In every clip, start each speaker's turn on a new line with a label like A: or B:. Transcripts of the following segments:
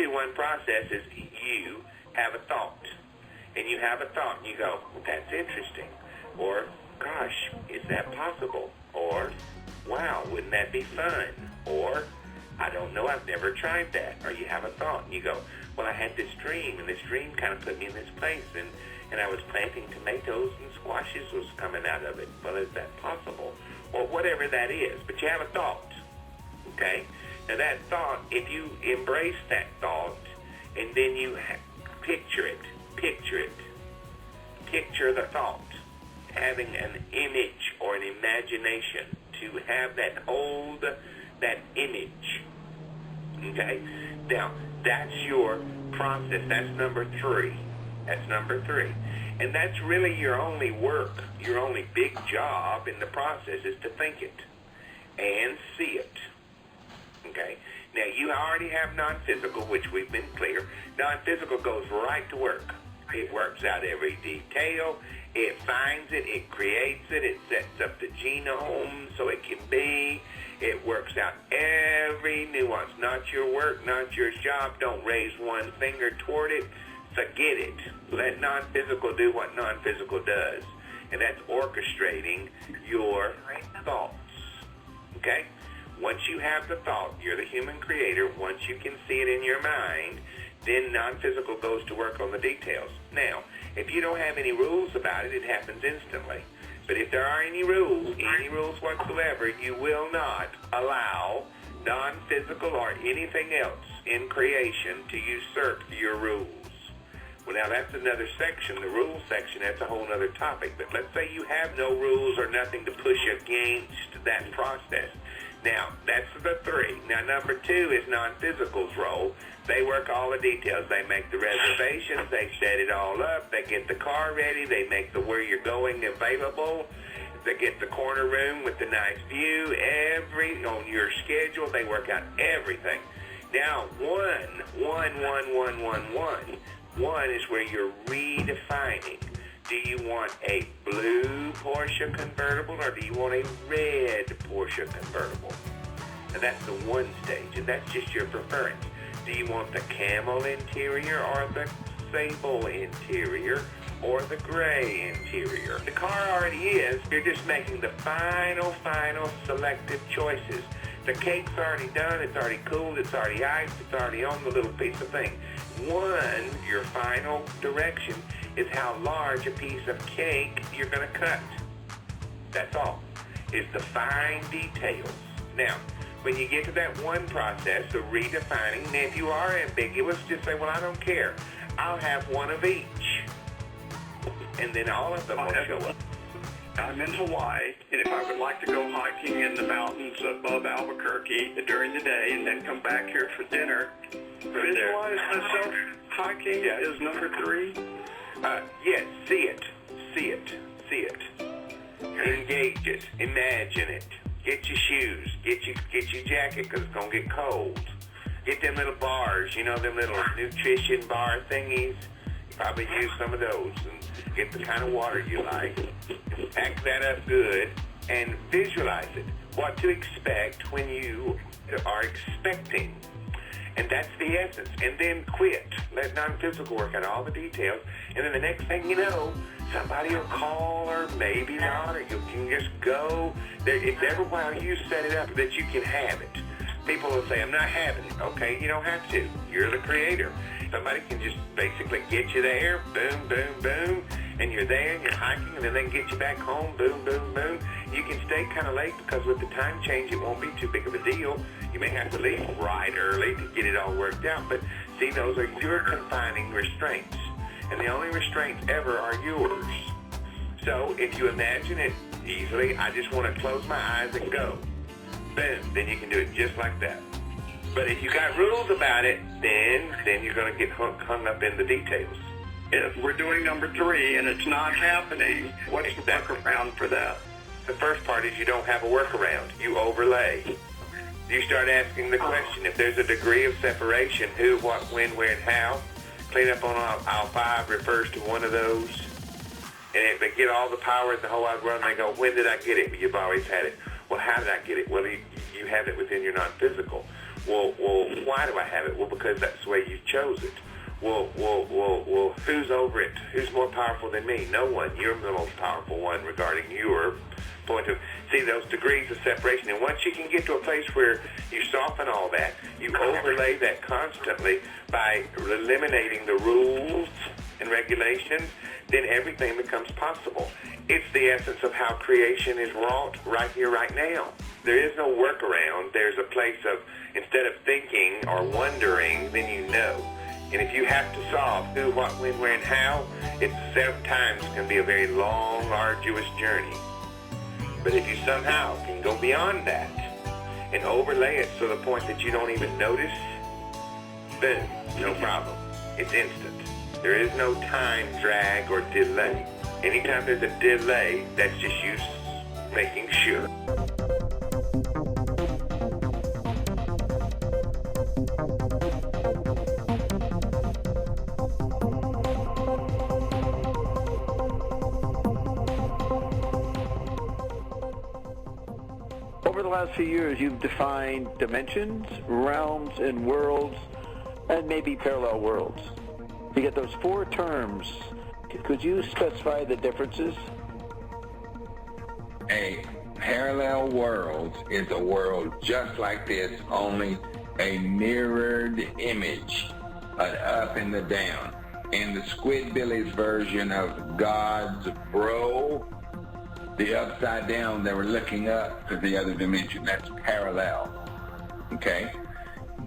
A: one process is you have a thought. And you have a thought, and you go, well, that's interesting. Or, gosh, is that possible? Or, wow, wouldn't that be fun? Or, I don't know, I've never tried that. Or you have a thought, and you go, well, I had this dream, and this dream kind of put me in this place, and I was planting tomatoes and squashes was coming out of it. Well, is that possible? Or whatever that is. But you have a thought, okay? Now that thought, if you embrace that thought, and then you picture it, picture the thought, having an image or an imagination, to have that, hold that image, okay? Now, that's your process. That's number 3. That's number 3. And that's really your only work, your only big job in the process is to think it and see it, okay? Now, you already have non-physical, which we've been clear. Non-physical goes right to work. It works out every detail. It finds it. It creates it. It sets up the genome so it can be. It works out every nuance. Not your work, not your job. Don't raise one finger toward it. Forget it. Let non-physical do what non-physical does. And that's orchestrating your thoughts. Okay? Once you have the thought, you're the human creator. Once you can see it in your mind, then non-physical goes to work on the details. Now, if you don't have any rules about it, it happens instantly. But if there are any rules whatsoever, you will not allow non-physical or anything else in creation to usurp your rules. Well, now that's another section, the rules section. That's a whole other topic. But let's say you have no rules or nothing to push against that process. Now, that's the 3. Now, number 2 is non-physical's role. They work all the details. They make the reservations. They set it all up. They get the car ready. They make the where you're going available. They get the corner room with the nice view. On your schedule, they work out everything. Now, one is where you're redefining. Do you want a blue Porsche convertible or do you want a red Porsche convertible? And that's the 1 stage, and that's just your preference. Do you want the camel interior or the sable interior or the gray interior? The car already is. You're just making the final selective choices. The cake's already done. It's already cooled. It's already iced. It's already on the little piece of thing. Your final direction is how large a piece of cake you're going to cut. That's all. It's the fine details. Now, when you get to that 1 process of redefining, and if you are ambiguous, just say, well, I don't care. I'll have 1 of each. And then all of them will show up.
B: I'm in Hawaii, and if I would like to go hiking in the mountains above Albuquerque during the day and then come back here for dinner, visualize myself hiking is number 3.
A: Yes, see it. Engage it, imagine it. Get your shoes, get your jacket because it's going to get cold. Get them little bars, them little nutrition bar thingies. You probably use some of those. And get the kind of water you like. Pack that up good and visualize it. What to expect when you are expecting. And that's the essence. And then quit. Let non-physical work out all the details. And then the next thing you know, somebody will call or maybe not, or you can just go. It's every while you set it up that you can have it. People will say, I'm not having it. Okay, you don't have to. You're the creator. Somebody can just basically get you there, boom, boom, boom, and you're there and you're hiking, and then they can get you back home, boom, boom, boom. You can stay kind of late because with the time change, it won't be too big of a deal. You may have to leave right early to get it all worked out, but see, those are your confining restraints, and the only restraints ever are yours. So if you imagine it easily, I just want to close my eyes and go. Boom, then you can do it just like that. But if you got rules about it, then you're going to get hung up in the details.
B: If we're doing number 3 and it's not happening, what's the workaround for that?
A: The first part is you don't have a workaround. You overlay. You start asking the question, if there's a degree of separation, who, what, when, where, and how, clean up on aisle 5 refers to one of those. And if they get all the power in the whole wide world, and they go, when did I get it? You've always had it. Well, how did I get it? Well, you have it within your non-physical. Well, why do I have it? Well, because that's the way you chose it. Well, who's over it? Who's more powerful than me? No one. You're the most powerful one regarding your point of... See, those degrees of separation. And once you can get to a place where you soften all that, you overlay that constantly by eliminating the rules and regulations, then everything becomes possible. It's the essence of how creation is wrought right here, right now. There is no workaround. There's a place of, instead of thinking or wondering, then you know. And if you have to solve who, what, when, where, and how, it sometimes can be a very long, arduous journey. But if you somehow can go beyond that and overlay it to the point that you don't even notice, boom, no problem. It's instant. There is no time drag or delay. Anytime there's a delay, that's just you making sure.
C: Over the last few years, you've defined dimensions, realms, and worlds, and maybe parallel worlds. You get those four terms. Could you specify the differences?
D: A parallel world is a world just like this, only a mirrored image, an up and the down. In the Squidbillies version of God's bro, the upside down, they were looking up to the other dimension. That's parallel. Okay?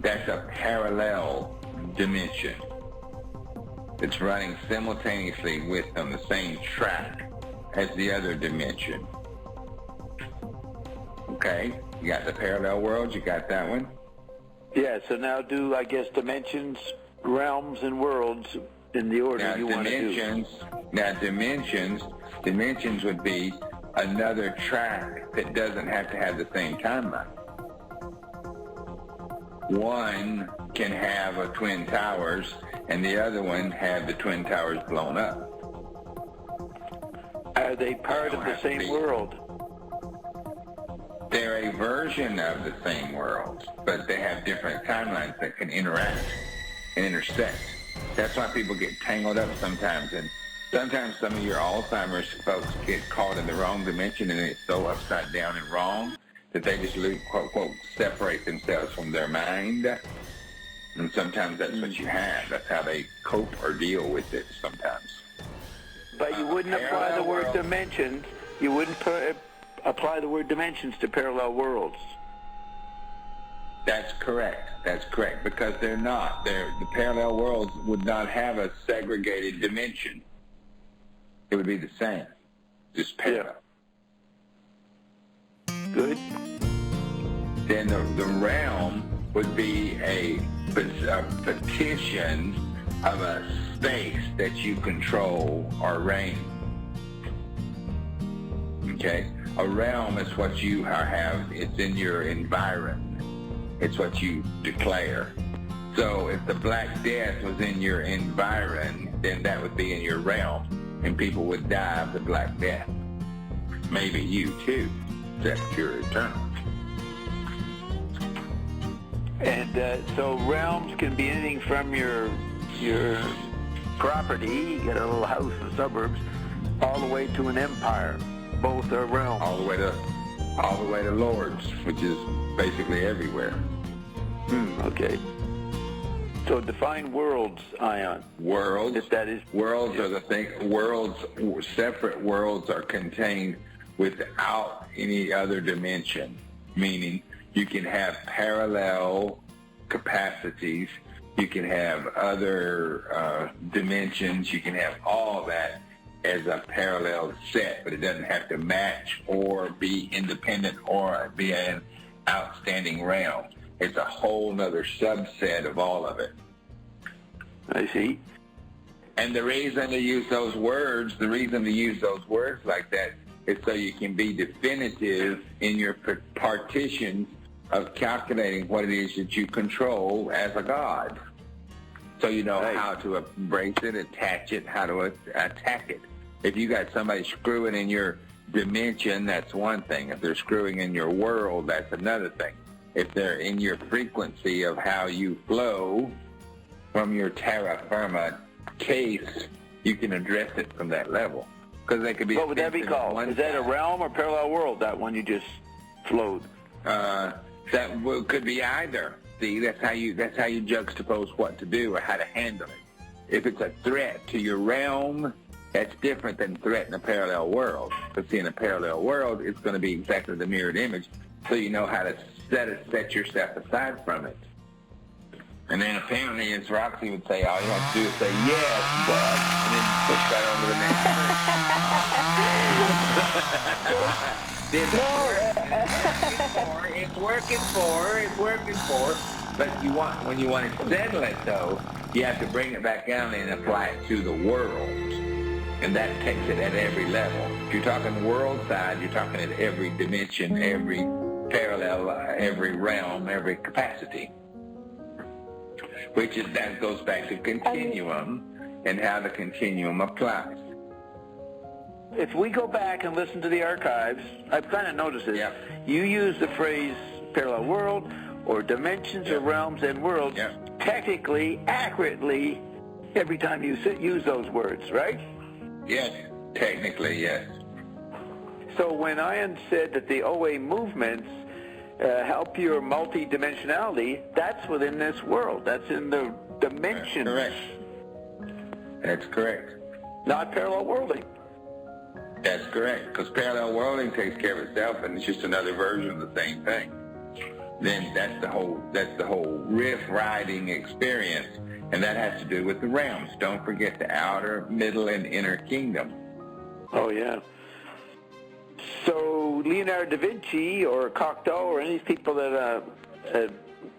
D: That's a parallel dimension. It's running simultaneously with on the same track as the other dimension. Okay? You got the parallel world, you got that one?
C: Yeah, so now do, I guess, dimensions, realms, and worlds in the order
D: Now,
C: you want to do.
D: Now, dimensions would be another track that doesn't have to have the same timeline. One can have a Twin Towers, and the other one have the Twin Towers blown up.
C: Are they part of the same world?
D: They're a version of the same world, but they have different timelines that can interact and intersect. That's why people get tangled up sometimes, and sometimes some of your Alzheimer's folks get caught in the wrong dimension, and it's so upside down and wrong that they just, quote, quote, separate themselves from their mind. And sometimes that's what you have. That's how they cope or deal with it sometimes.
C: But you wouldn't apply the word dimensions. You wouldn't apply the word dimensions to parallel worlds.
D: That's correct. That's correct. Because they're not. The parallel worlds would not have a segregated dimension. It would be the same. Just parallel.
C: Yeah. Good.
D: Then the realm would be a petition of a space that you control or reign. Okay? A realm is what you have. It's in your environment. It's what you declare. So if the Black Death was in your environment, then that would be in your realm, and people would die of the Black Death. Maybe you too, except you're eternal.
C: And so realms can be anything from your property, you get a little house in the suburbs, all the way to an empire. Both are realms.
D: All the way to lords, which is basically everywhere.
C: Okay. So define worlds, Ion.
D: Worlds.
C: If that is
D: worlds are the thing. Worlds, separate worlds, are contained without any other dimension. Meaning, you can have parallel capacities. You can have other dimensions. You can have all that as a parallel set, but it doesn't have to match or be independent or be an outstanding realm. It's a whole nother subset of all of it.
C: I see.
D: And the reason to use those words like that is so you can be definitive in your partitions of calculating what it is that you control as a god. So you know how to embrace it, attach it, how to attack it. If you got somebody screwing in your dimension, that's one thing. If they're screwing in your world, that's another thing. if they're in your frequency of how you flow from your terra firma case, you can address it from that level. Because they could be.
C: What would that be called? Is that a realm or parallel world? That one you just flowed.
D: Could be either. See, that's how you juxtapose what to do or how to handle it. If it's a threat to your realm, that's different than threat in a parallel world. Because see, in a parallel world, it's going to be exactly the mirrored image, so you know how to set yourself aside from it. And then apparently, as Roxy would say, all you have to do is say yes, but, and then push right on to the next one. It's working for. But when you want to settle it, though, you have to bring it back down and apply it to the world. And that takes it at every level. If you're talking world side, you're talking at every dimension, every parallel, every realm, every capacity. That goes back to continuum and how the continuum applies.
C: If we go back and listen to the archives, I've kind of noticed this.
D: Yep.
C: You use the phrase parallel world or dimensions or realms and worlds technically, accurately, every time you use those words, right?
D: Yes, technically, yes.
C: So when Ian said that the OA movements help your multi-dimensionality, that's within this world. That's in the dimensions.
D: That's correct.
C: Not parallel worlding.
D: That's correct, because parallel worlding takes care of itself, and it's just another version of the same thing. Then that's the whole riff riding experience, and that has to do with the realms. Don't forget the outer, middle, and inner kingdom.
C: Oh yeah. So Leonardo da Vinci or Cocteau or any of these people that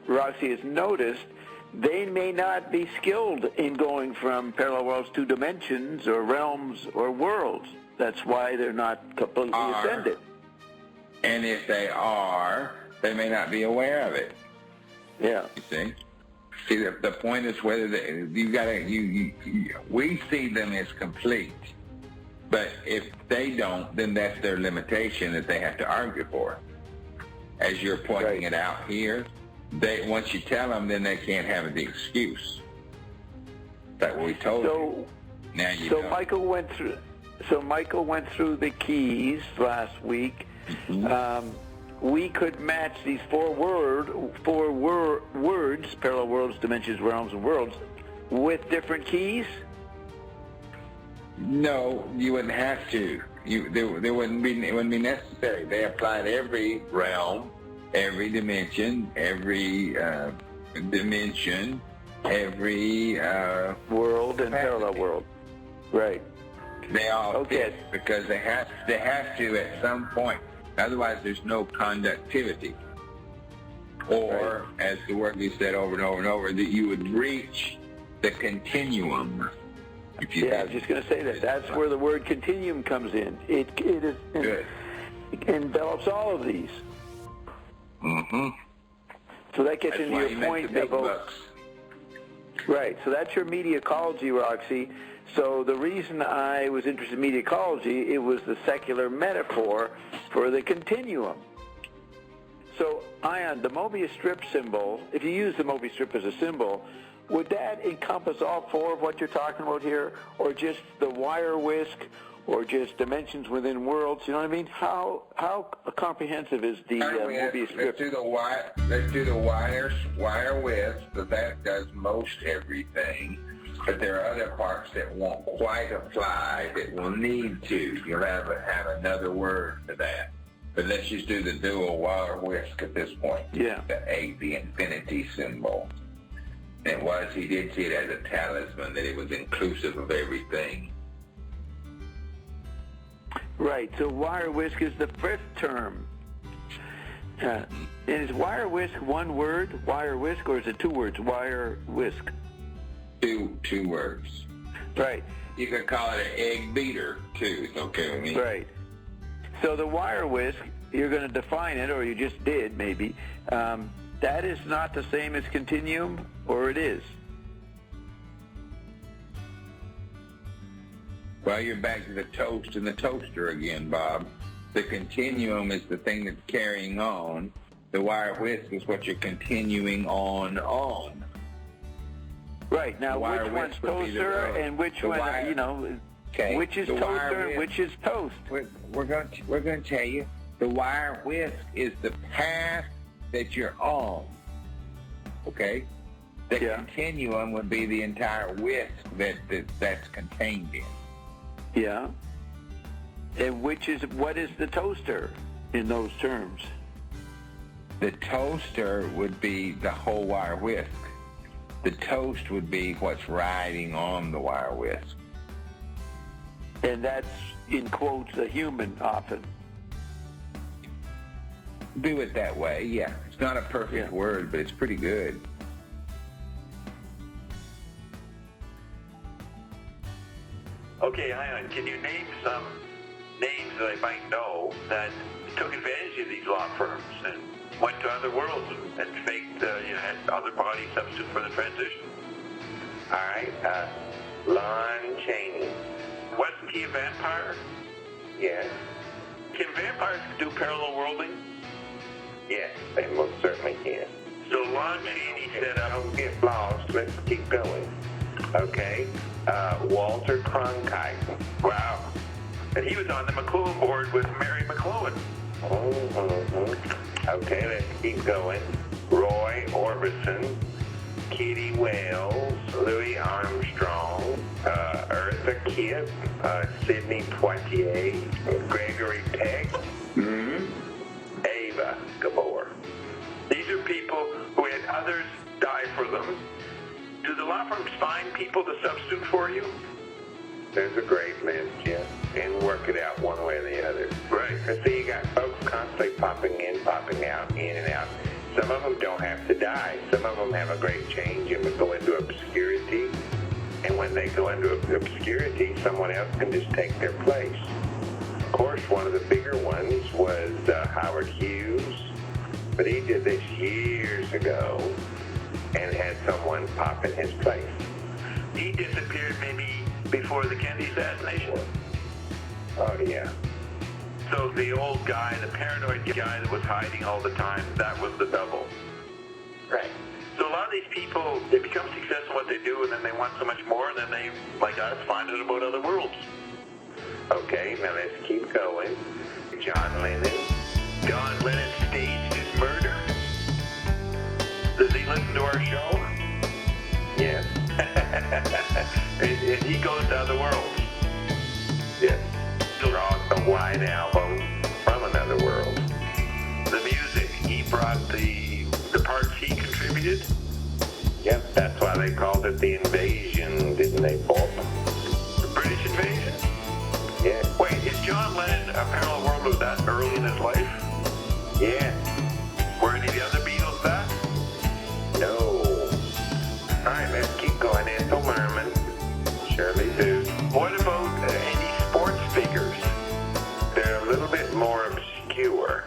C: Roxy has noticed, they may not be skilled in going from parallel worlds to dimensions or realms or worlds. That's why they're not completely ascended.
D: And if they are, they may not be aware of it.
C: Yeah.
D: You see? See, the point is whether we see them as complete. But if they don't, then that's their limitation that they have to argue for. As you're pointing it out here, once you tell them, then they can't have the excuse. That's what we told you. Now you know. Michael went through
C: the keys last week.
D: Mm-hmm.
C: We could match these four words, parallel worlds, dimensions, realms, and worlds, with different keys.
D: No, you wouldn't have to. It wouldn't be necessary. They apply to every realm, every dimension, every
C: world and parallel world. Right.
D: They all fit because they have to at some point. Otherwise, there's no conductivity. Or, as the word you said over and over and over, that you would reach the continuum.
C: I was just going to say that. That's where the word continuum comes in. It envelops all of these.
D: Mm-hmm.
C: So that gets into your point about... Right. So that's your mediacology, Roxy. So the reason I was interested in mediacology, it was the secular metaphor for the continuum. So, Ian, the Mobius strip symbol, if you use the Mobius strip as a symbol, would that encompass all four of what you're talking about here, or just the wire whisk, or just dimensions within worlds? You know what I mean? How comprehensive is the Mobius strip?
D: Let's do the wire whisk, because that does most everything. But there are other parts that won't quite apply that will need to. You'll have another word for that. But let's just do the dual wire whisk at this point.
C: Yeah.
D: The infinity symbol. He did see it as a talisman, that it was inclusive of everything.
C: Right, so wire whisk is the fifth term. Is wire whisk one word, wire whisk, or is it two words, wire whisk?
D: Two words.
C: Right.
D: You could call it an egg beater, too. It's okay with me.
C: Right. So the wire whisk, you're going to define it, or you just did, maybe. That is not the same as continuum, or it is?
D: Well, you're back to the toast and the toaster again, Bob. The continuum is the thing that's carrying on, The wire whisk is what you're continuing on.
C: Right. Now, which one's toaster and which one,
D: okay.
C: Which is toaster and which is toast?
D: We're going to tell you. The wire whisk is the path that you're on. Okay? The continuum would be the entire whisk that's contained in.
C: Yeah. And what is the toaster in those terms?
D: The toaster would be the whole wire whisk. The toast would be what's riding on the wire whisk.
C: And that's, in quotes, a human often.
D: Do it that way, yeah. It's not a perfect word, but it's pretty good.
E: Okay, Ion, can you name some names that I might know that took advantage of these law firms and went to other worlds and faked, had other body substitute for the transition?
A: All right, Lon Chaney.
E: Wasn't he a vampire?
A: Yes.
E: Can vampires do parallel worlding?
A: Yes, they most certainly can.
E: So Lon Chaney said,
A: don't get lost, let's keep going. Okay, Walter Cronkite.
E: Wow. And he was on the McLuhan board with Mary McLuhan.
A: Mm-hmm. Okay, let's keep going. Roy Orbison, Kitty Wells, Louis Armstrong, Eartha Kitt, Sidney Poitier, Gregory Peck, Ava Gabor.
E: These are people who had others die for them. Do the law firms find people to substitute for you?
A: There's a great list, yeah, and work it out one way or the other.
E: Right.
A: So you got folks constantly popping in, popping out, in and out. Some of them don't have to die. Some of them have a great change and would go into obscurity. And when they go into obscurity, someone else can just take their place. Of course, one of the bigger ones was Howard Hughes, but he did this years ago and had someone pop in his place.
E: He disappeared maybe before the Kennedy assassination?
A: Oh, yeah.
E: So the old guy, the paranoid guy that was hiding all the time, that was the double.
A: Right.
E: So a lot of these people, they become successful in what they do, and then they want so much more, and then they, like us, find out about other worlds.
A: Okay, now let's keep going. John Lennon.
E: John Lennon staged his murder? Does he listen to our show?
A: Yes.
E: And he goes to other worlds?
A: Yes. Brought the White Album from another world.
E: The music, he brought the parts he contributed?
A: Yep, that's why they called it the invasion, didn't they, Bob?
E: The British invasion?
A: Yeah.
E: Wait, is John Lennon a parallel world was that early in his life?
A: Yeah.
E: Were any of the other Beatles that?
A: No. All right, let's keep going. Ethel Merman, Shirley Duke.
E: What about any sports figures?
A: They're a little bit more obscure,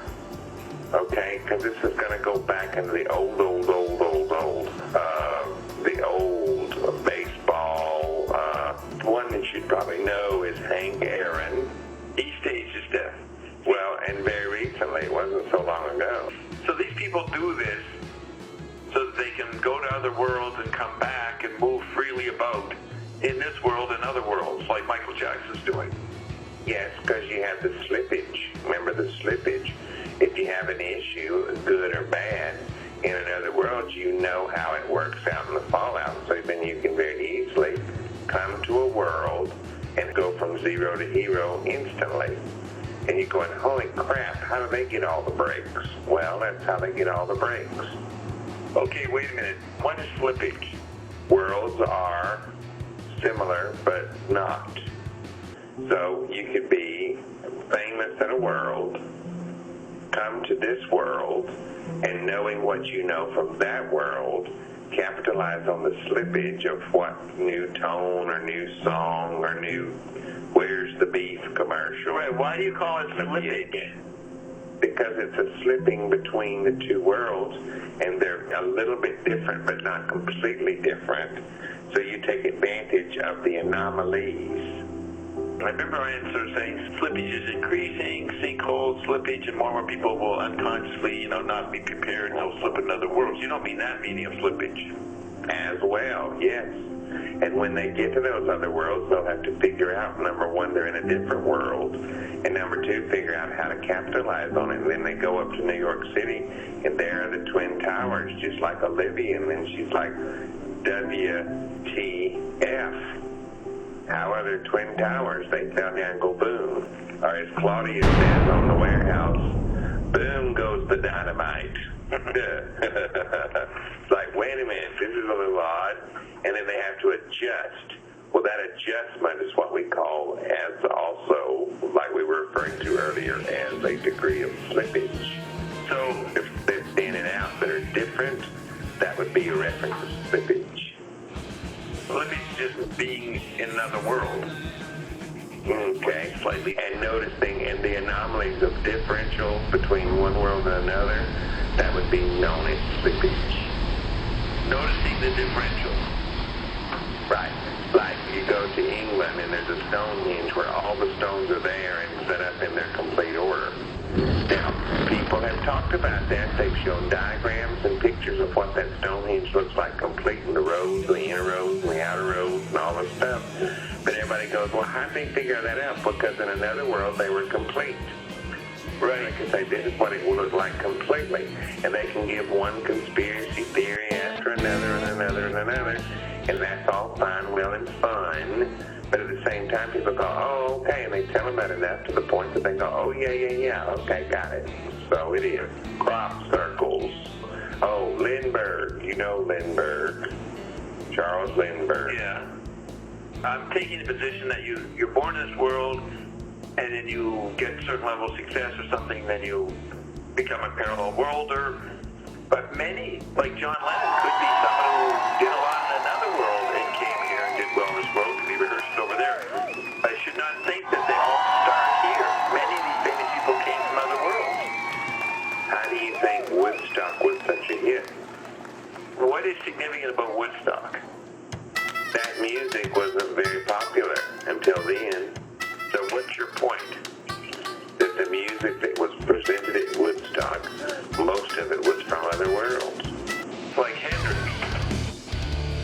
A: okay? Because this is going to go back into the old baseball. One that you'd probably know is Hank Aaron.
E: He staged his death.
A: Well, and very recently, it wasn't so long ago.
E: So these people do this so that they can go to other worlds and come back and move freely about in this world and other worlds, like Michael Jackson's doing.
A: Yes, because you have the slippage. Remember the slippage? If you have an issue, good or bad, in another world, you know how it works out in the fallout. So then you can very easily come to a world and go from zero to hero instantly. And you're going, holy crap, how do they get all the breaks? Well, that's how they get all the breaks.
E: Okay, wait a minute. What is slippage?
A: Worlds are similar, but not. So you could be famous in a world, come to this world, and knowing what you know from that world, capitalize on the slippage of what new tone or new song or new Where's the Beef commercial.
E: Right, why do you call it slippage?
A: Because it's a slipping between the two worlds, and they're a little bit different, but not completely different. So you take advantage of the anomalies.
E: I remember I sort of saying slippage is increasing, sinkhole slippage, and more people will unconsciously, not be prepared and they'll slip into other worlds. You don't mean that meaning of slippage.
A: As well, yes. And when they get to those other worlds, they'll have to figure out, number one, they're in a different world, and number two, figure out how to capitalize on it. And then they go up to New York City, and there are the Twin Towers, just like Olivia, and then she's like, WTF. How are there Twin Towers? They fell down and go boom. Or as Claudia says on the warehouse, boom goes the dynamite. It's like, wait a minute, this is a little odd. And then they have to adjust. Well, that adjustment is what we call, as also, like we were referring to earlier, as a degree of slippage. So if there's in and out that are different, that would be a reference to slippage.
E: Slippage just being in another world.
A: Okay, slightly. And noticing in the anomalies of differential between one world and another, that would be known as slippage.
E: Noticing the differential.
A: Right. Like you go to England and there's a Stonehenge where all the stones are there and set up in their complete order. Now, people have talked about that. They've shown diagrams and pictures of what that Stonehenge looks like, complete in the roads, the inner roads, and the outer roads, and all this stuff. But everybody goes, well, how did they figure that out? Because in another world, they were complete. Right. They can say, this is what it will look like completely. And they can give one conspiracy theory after another and another and another. And that's all fine, well, and fun. But at the same time, people go, oh, okay. And they tell them that enough to the point that they go, oh, yeah. Okay, got it. So it is. Crop circles. Oh, Lindbergh. You know Lindbergh. Charles Lindbergh.
E: Yeah. I'm taking the position that you're born in this world, and then you get a certain level of success or something, then you become a parallel worlder. But many, like John Lennon, could be someone who did a lot in another world and came here and did well in this world, could be rehearsed over there. I should not think that they all start here. Many of these famous people came from other worlds.
A: How do you think Woodstock was such a hit?
E: What is significant about Woodstock?
A: That music wasn't very popular until then.
E: So what's your point?
A: That the music that was presented at Woodstock, most of it was from other worlds.
E: Like Hendrix.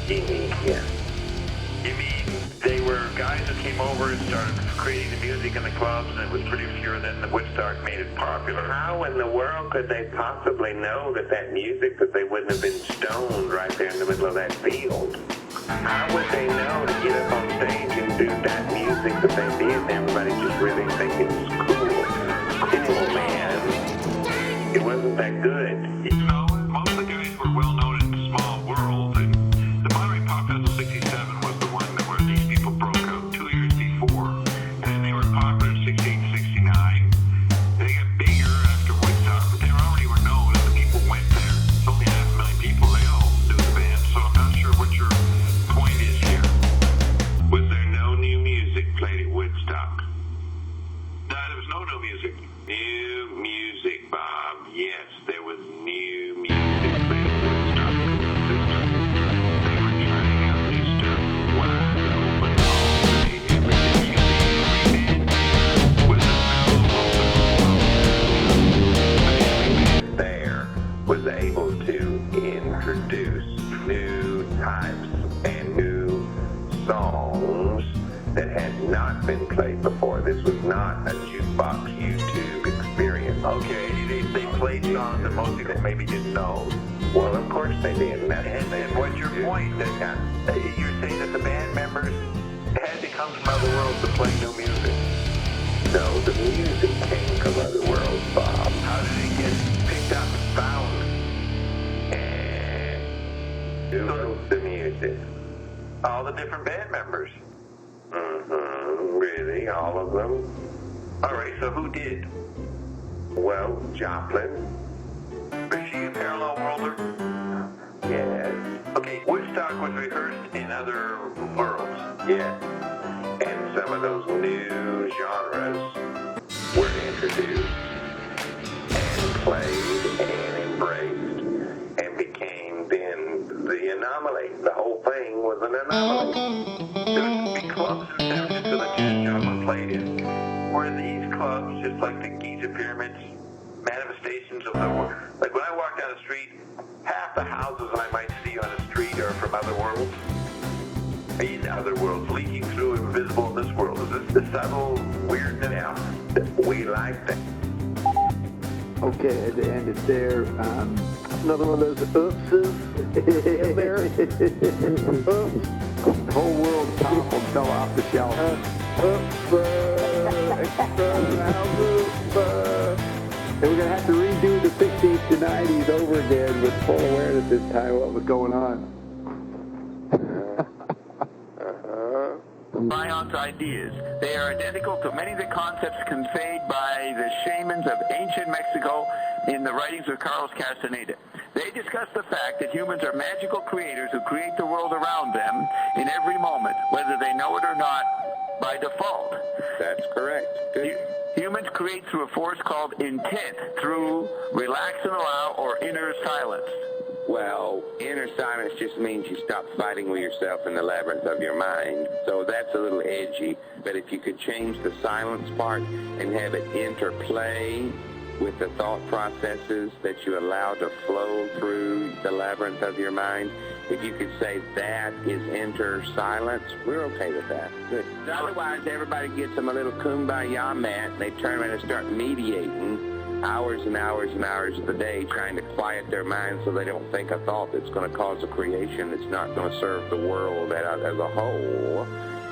A: Yeah.
E: You mean they were guys who came over and started creating the music in the clubs, and it was pretty obscure, and then the Woodstock made it popular?
A: How in the world could they possibly know that music, that they wouldn't have been stoned right there in the middle of that field? How would they know to get up on stage and do that music that they did and everybody just really think it's cool? Cool, man. It wasn't that good.
E: Most of the guys were well known in small worlds, and the Monterey Pop Festival 67 was the one where these people broke out 2 years before, and then they were popular in 68, 69. They got bigger after Woodstock, but they already were known, and the people went there. It's only 500,000 people. They all knew the band, so I'm not sure what your point is here.
A: Was there no new music played at Woodstock?
E: No, there was no new music.
A: New music, Bob. Yes, there was new music played at Woodstock. They were trying out new stuff. Wide open all day. Everything you did, was available. But every band there was able to introduce new types and new songs that had not been played before. This was not a jukebox YouTube experience.
E: Okay, they played songs that most people maybe didn't know.
A: Well, of course they did.
E: And what's your point? That you're saying that the band members had to come from other worlds to play new music?
A: No, the music came from other worlds, Bob.
E: How did it get picked up and found?
A: Who wrote the music?
E: All the different band members.
A: Really, all of them?
E: All right, so who did?
A: Well, Joplin.
E: Was she a parallel worlder?
A: Yes.
E: Okay, Woodstock was rehearsed in other worlds.
A: Yes. And some of those new genres were introduced and played and embraced and became then the anomaly. The whole thing was an anomaly.
E: There would be clubs in San Francisco that Janis Joplin played or are these clubs just like the Giza pyramids, manifestations of the world? Like when I walk down the street, half the houses I might see on the street are from other worlds. In other worlds, leaking through invisible in this world. Is this the subtle weirdness? Yeah. We like that.
C: Okay, and it's there. Another one of those oopses in there. Oops. The whole world toppled and fell off the shelf. And we're going to have to redo the 60s to 90s over again with full awareness this time of what was going on.
F: Scion's ideas. They are identical to many of the concepts conveyed by the shamans of ancient Mexico in the writings of Carlos Castaneda. They discuss the fact that humans are magical creators who create the world around them in every moment, whether they know it or not, by default.
G: That's correct. Good.
F: Humans create through a force called intent, through relax and allow or inner silence.
G: Well, inner silence just means you stop fighting with yourself in the labyrinth of your mind. So that's a little edgy. But if you could change the silence part and have it interplay with the thought processes that you allow to flow through the labyrinth of your mind, if you could say that is inner silence, we're okay with that. Good. Otherwise, everybody gets them a little kumbaya mat, and they turn around and start mediating hours and hours and hours of the day trying to quiet their minds so they don't think a thought that's going to cause a creation that's not going to serve the world as a whole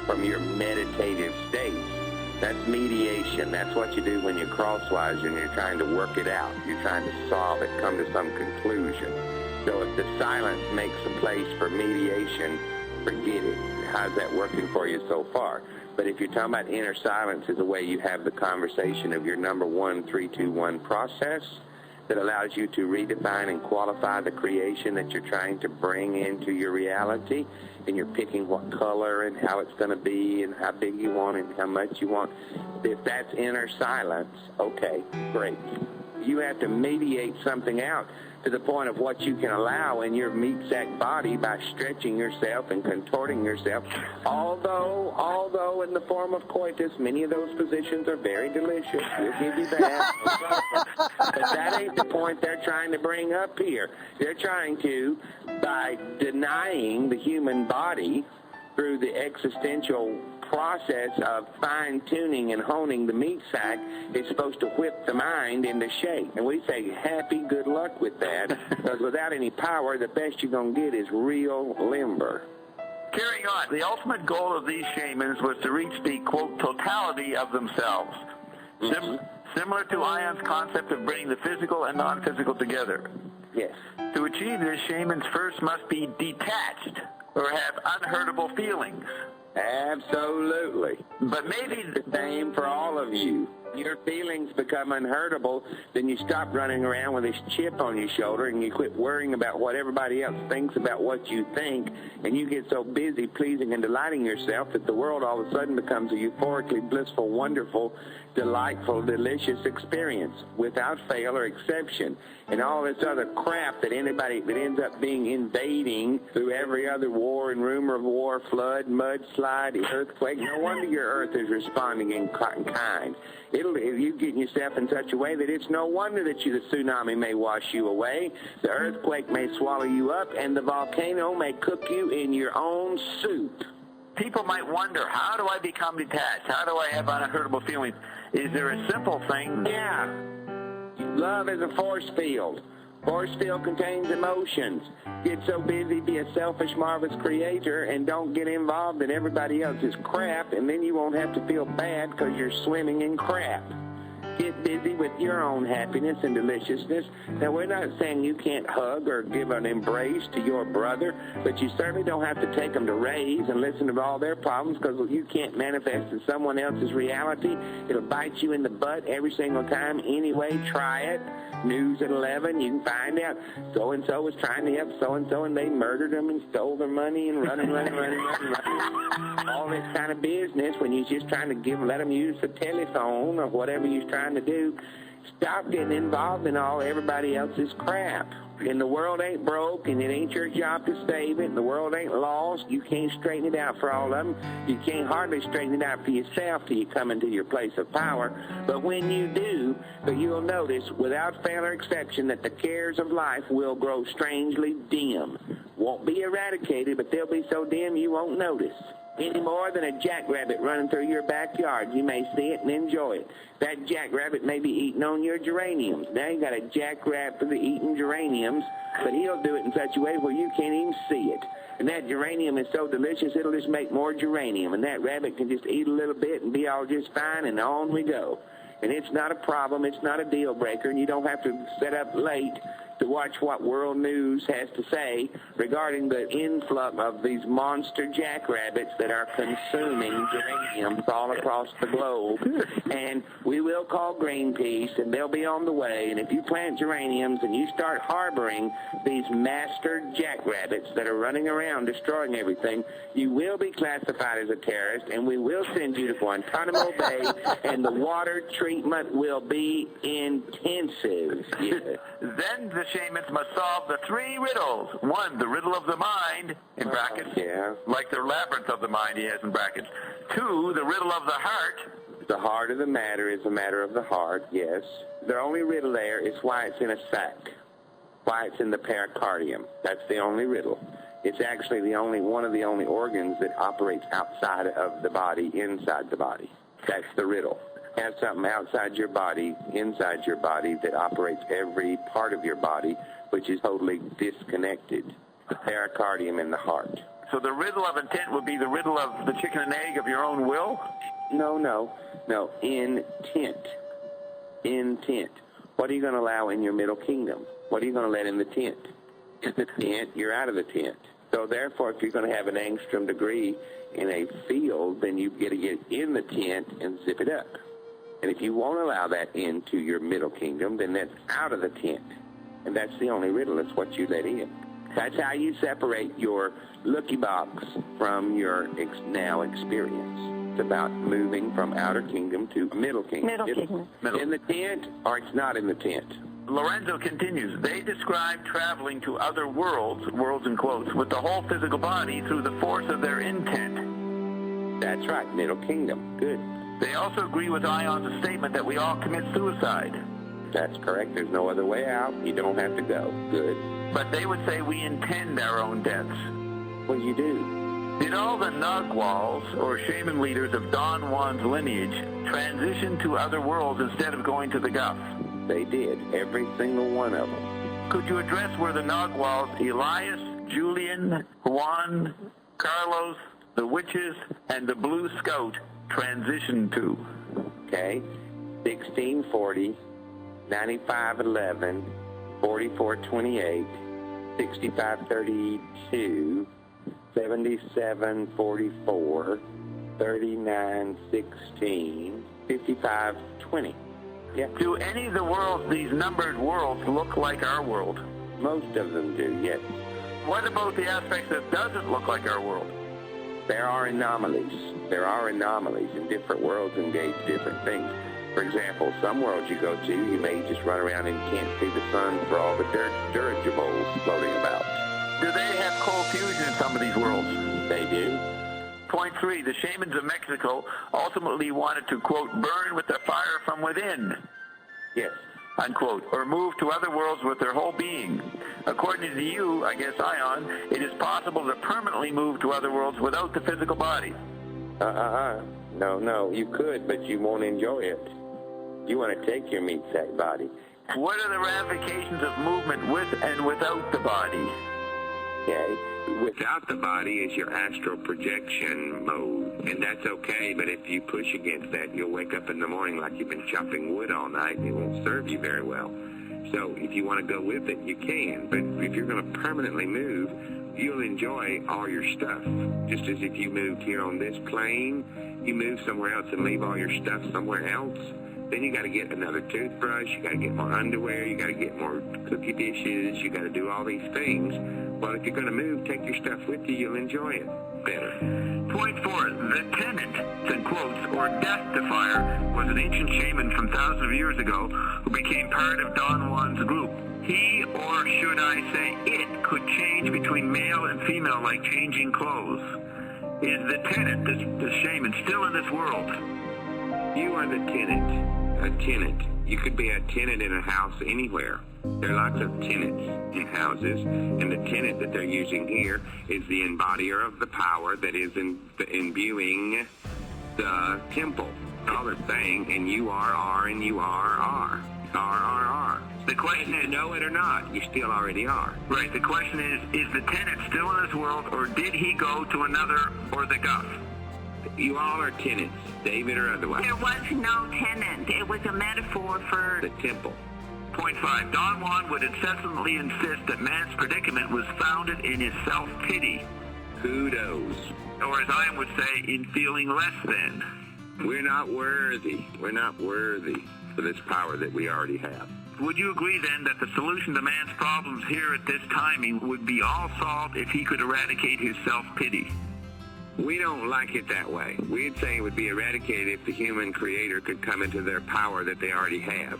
G: from your meditative states. That's mediation. That's what you do when you're crosswise and you're trying to work it out. You're trying to solve it, come to some conclusion. So if the silence makes a place for mediation, forget it. How's that working for you so far? But if you're talking about inner silence as a way you have the conversation of your number 1, 3, 2, 1 process that allows you to redefine and qualify the creation that you're trying to bring into your reality, and you're picking what color and how it's going to be and how big you want it and how much you want. If that's inner silence, okay, great. You have to mediate something out to the point of what you can allow in your meat sack body by stretching yourself and contorting yourself. Although in the form of coitus, many of those positions are very delicious. We'll give you that. But that ain't the point they're trying to bring up here. They're trying to, by denying the human body through the existential process of fine-tuning and honing the meat sack, is supposed to whip the mind into shape. And we say, happy good luck with that, because without any power, the best you're going to get is real limber.
F: Carrying on, the ultimate goal of these shamans was to reach the, quote, totality of themselves. Similar to Ion's concept of bringing the physical and non-physical together.
G: Yes.
F: To achieve this, shamans first must be detached or have unhurtable feelings.
G: Absolutely. But maybe the same for all of you. Your feelings become unhurtable, then you stop running around with this chip on your shoulder and you quit worrying about what everybody else thinks about what you think, and you get so busy pleasing and delighting yourself that the world all of a sudden becomes a euphorically blissful, wonderful, delightful, delicious experience without fail or exception. And all this other crap that anybody that ends up being invading through every other war and rumor of war, flood, mudslide, earthquake, no wonder your earth is responding in kind. If you get yourself in such a way that it's no wonder that the tsunami may wash you away, the earthquake may swallow you up, and the volcano may cook you in your own soup.
F: People might wonder, how do I become detached? How do I have unhurtable feelings? Is there a simple thing?
G: Yeah. Love is a force field. Force field contains emotions. Get so busy, be a selfish, marvelous creator, and don't get involved in everybody else's crap, and then you won't have to feel bad because you're swimming in crap. Get busy with your own happiness and deliciousness. Now, we're not saying you can't hug or give an embrace to your brother, but you certainly don't have to take them to raves and listen to all their problems, because you can't manifest in someone else's reality. It'll bite you in the butt every single time. Anyway, try it. News at 11, you can find out so-and-so was trying to help so-and-so, and they murdered them and stole their money and running. All this kind of business when you're just trying to let them use the telephone or whatever you're trying to do. Stop getting involved in everybody else's crap. And the world ain't broke, and it ain't your job to save it. The world ain't lost. You can't straighten it out for all of them. You can't hardly straighten it out for yourself till you come into your place of power. But when you do, you'll notice, without fail or exception, that the cares of life will grow strangely dim. Won't be eradicated, but they'll be so dim you won't notice. Any more than a jackrabbit running through your backyard. You may see it and enjoy it. That jackrabbit may be eating on your geraniums. Now you got a jackrabbit eating geraniums, but he'll do it in such a way where you can't even see it. And that geranium is so delicious, it'll just make more geranium. And that rabbit can just eat a little bit and be all just fine, and on we go. And it's not a problem. It's not a deal breaker, and you don't have to set up late to watch what world news has to say regarding the influx of these monster jackrabbits that are consuming geraniums all across the globe. And we will call Greenpeace, and they'll be on the way. And if you plant geraniums and you start harboring these master jackrabbits that are running around destroying everything, you will be classified as a terrorist, and we will send you to Guantanamo Bay, and the water treatment will be intensive. Yeah.
F: Then the shamans must solve the three riddles. One, the riddle of the mind, in brackets, like the labyrinth of the mind he has in brackets. Two, the riddle of the heart.
G: The heart of the matter is a matter of the heart, yes. The only riddle there is why it's in a sac, why it's in the pericardium. That's the only riddle. It's actually one of the only organs that operates outside of the body, inside the body. That's the riddle. Have something outside your body, inside your body, that operates every part of your body, which is totally disconnected. The pericardium and the heart.
F: So the riddle of intent would be the riddle of the chicken and egg of your own will?
G: No. Intent. Intent. What are you going to allow in your middle kingdom? What are you going to let in the tent? In the tent, you're out of the tent. So therefore, if you're going to have an angstrom degree in a field, then you've got to get in the tent and zip it up. And if you won't allow that into your middle kingdom, then that's out of the tent. And that's the only riddle. That's what you let in. That's how you separate your looky box from your now experience. It's about moving from outer kingdom to middle kingdom. In the tent, or it's not in the tent.
F: Lorenzo continues, they describe traveling to other worlds, worlds in quotes, with the whole physical body through the force of their intent.
G: That's right, middle kingdom. Good.
F: They also agree with Ion's statement that we all commit suicide.
G: That's correct. There's no other way out. You don't have to go. Good.
F: But they would say we intend our own deaths.
G: Well, you do.
F: Did all the Naguals, or shaman leaders of Don Juan's lineage, transition to other worlds instead of going to the Gulf?
G: They did. Every single one of them.
F: Could you address where the Naguals, Elias, Julian, Juan, Carlos, the Witches, and the Blue Scout transitioned to?
G: Okay. 1640, 9511, 4428, 6532, 7744, 3916, 5520. Yeah.
F: Do any of the worlds, these numbered worlds, look like our world?
G: Most of them do, yes.
F: What about the aspects that doesn't look like our world?
G: There are anomalies. There are anomalies, and different worlds engage different things. For example, some worlds you go to, you may just run around and can't see the sun for all the dirigibles floating about.
F: Do they have cold fusion in some of these worlds?
G: They do.
F: Point 3, the shamans of Mexico ultimately wanted to, quote, burn with the fire from within.
G: Yes.
F: Unquote, or move to other worlds with their whole being. According to you, I guess, Ion, it is possible to permanently move to other worlds without the physical body.
G: No, you could, but you won't enjoy it. You want to take your meat sack body.
F: What are the ramifications of movement with and without the body?
G: Okay. Without the body is your astral projection mode, and that's okay, but if you push against that, you'll wake up in the morning like you've been chopping wood all night, and it won't serve you very well. So if you want to go with it, you can, but if you're going to permanently move, you'll enjoy all your stuff. Just as if you moved here on this plane, you move somewhere else and leave all your stuff somewhere else, then you got to get another toothbrush, you got to get more underwear, you got to get more cookie dishes, you got to do all these things. Well, if you're going to move, take your stuff with you, you'll enjoy it better.
F: Point 4, the tenant, in quotes, or death defier, was an ancient shaman from thousands of years ago who became part of Don Juan's group. he, or should I say it, could change between male and female like changing clothes. Is the tenant, the shaman, still in this world?
G: You are the tenant. A tenant. You could be a tenant in a house anywhere. There are lots of tenants in houses, and the tenant that they're using here is the embodier of the power that is imbuing the temple. All they're saying, and you are, and you are. The question is, know it or not, you still already are.
F: Right, the question is the tenant still in this world, or did he go to another, or the Guff?
G: You all are tenants, David or otherwise.
H: There was no tenant. It was a metaphor for
G: the temple.
F: Point 5. Don Juan would incessantly insist that man's predicament was founded in his self-pity.
G: Kudos.
F: Or as I would say, in feeling less than.
G: We're not worthy. We're not worthy for this power that we already have.
F: Would you agree then that the solution to man's problems here at this timing would be all solved if he could eradicate his self-pity?
G: We don't like it that way. We'd say it would be eradicated if the human creator could come into their power that they already have.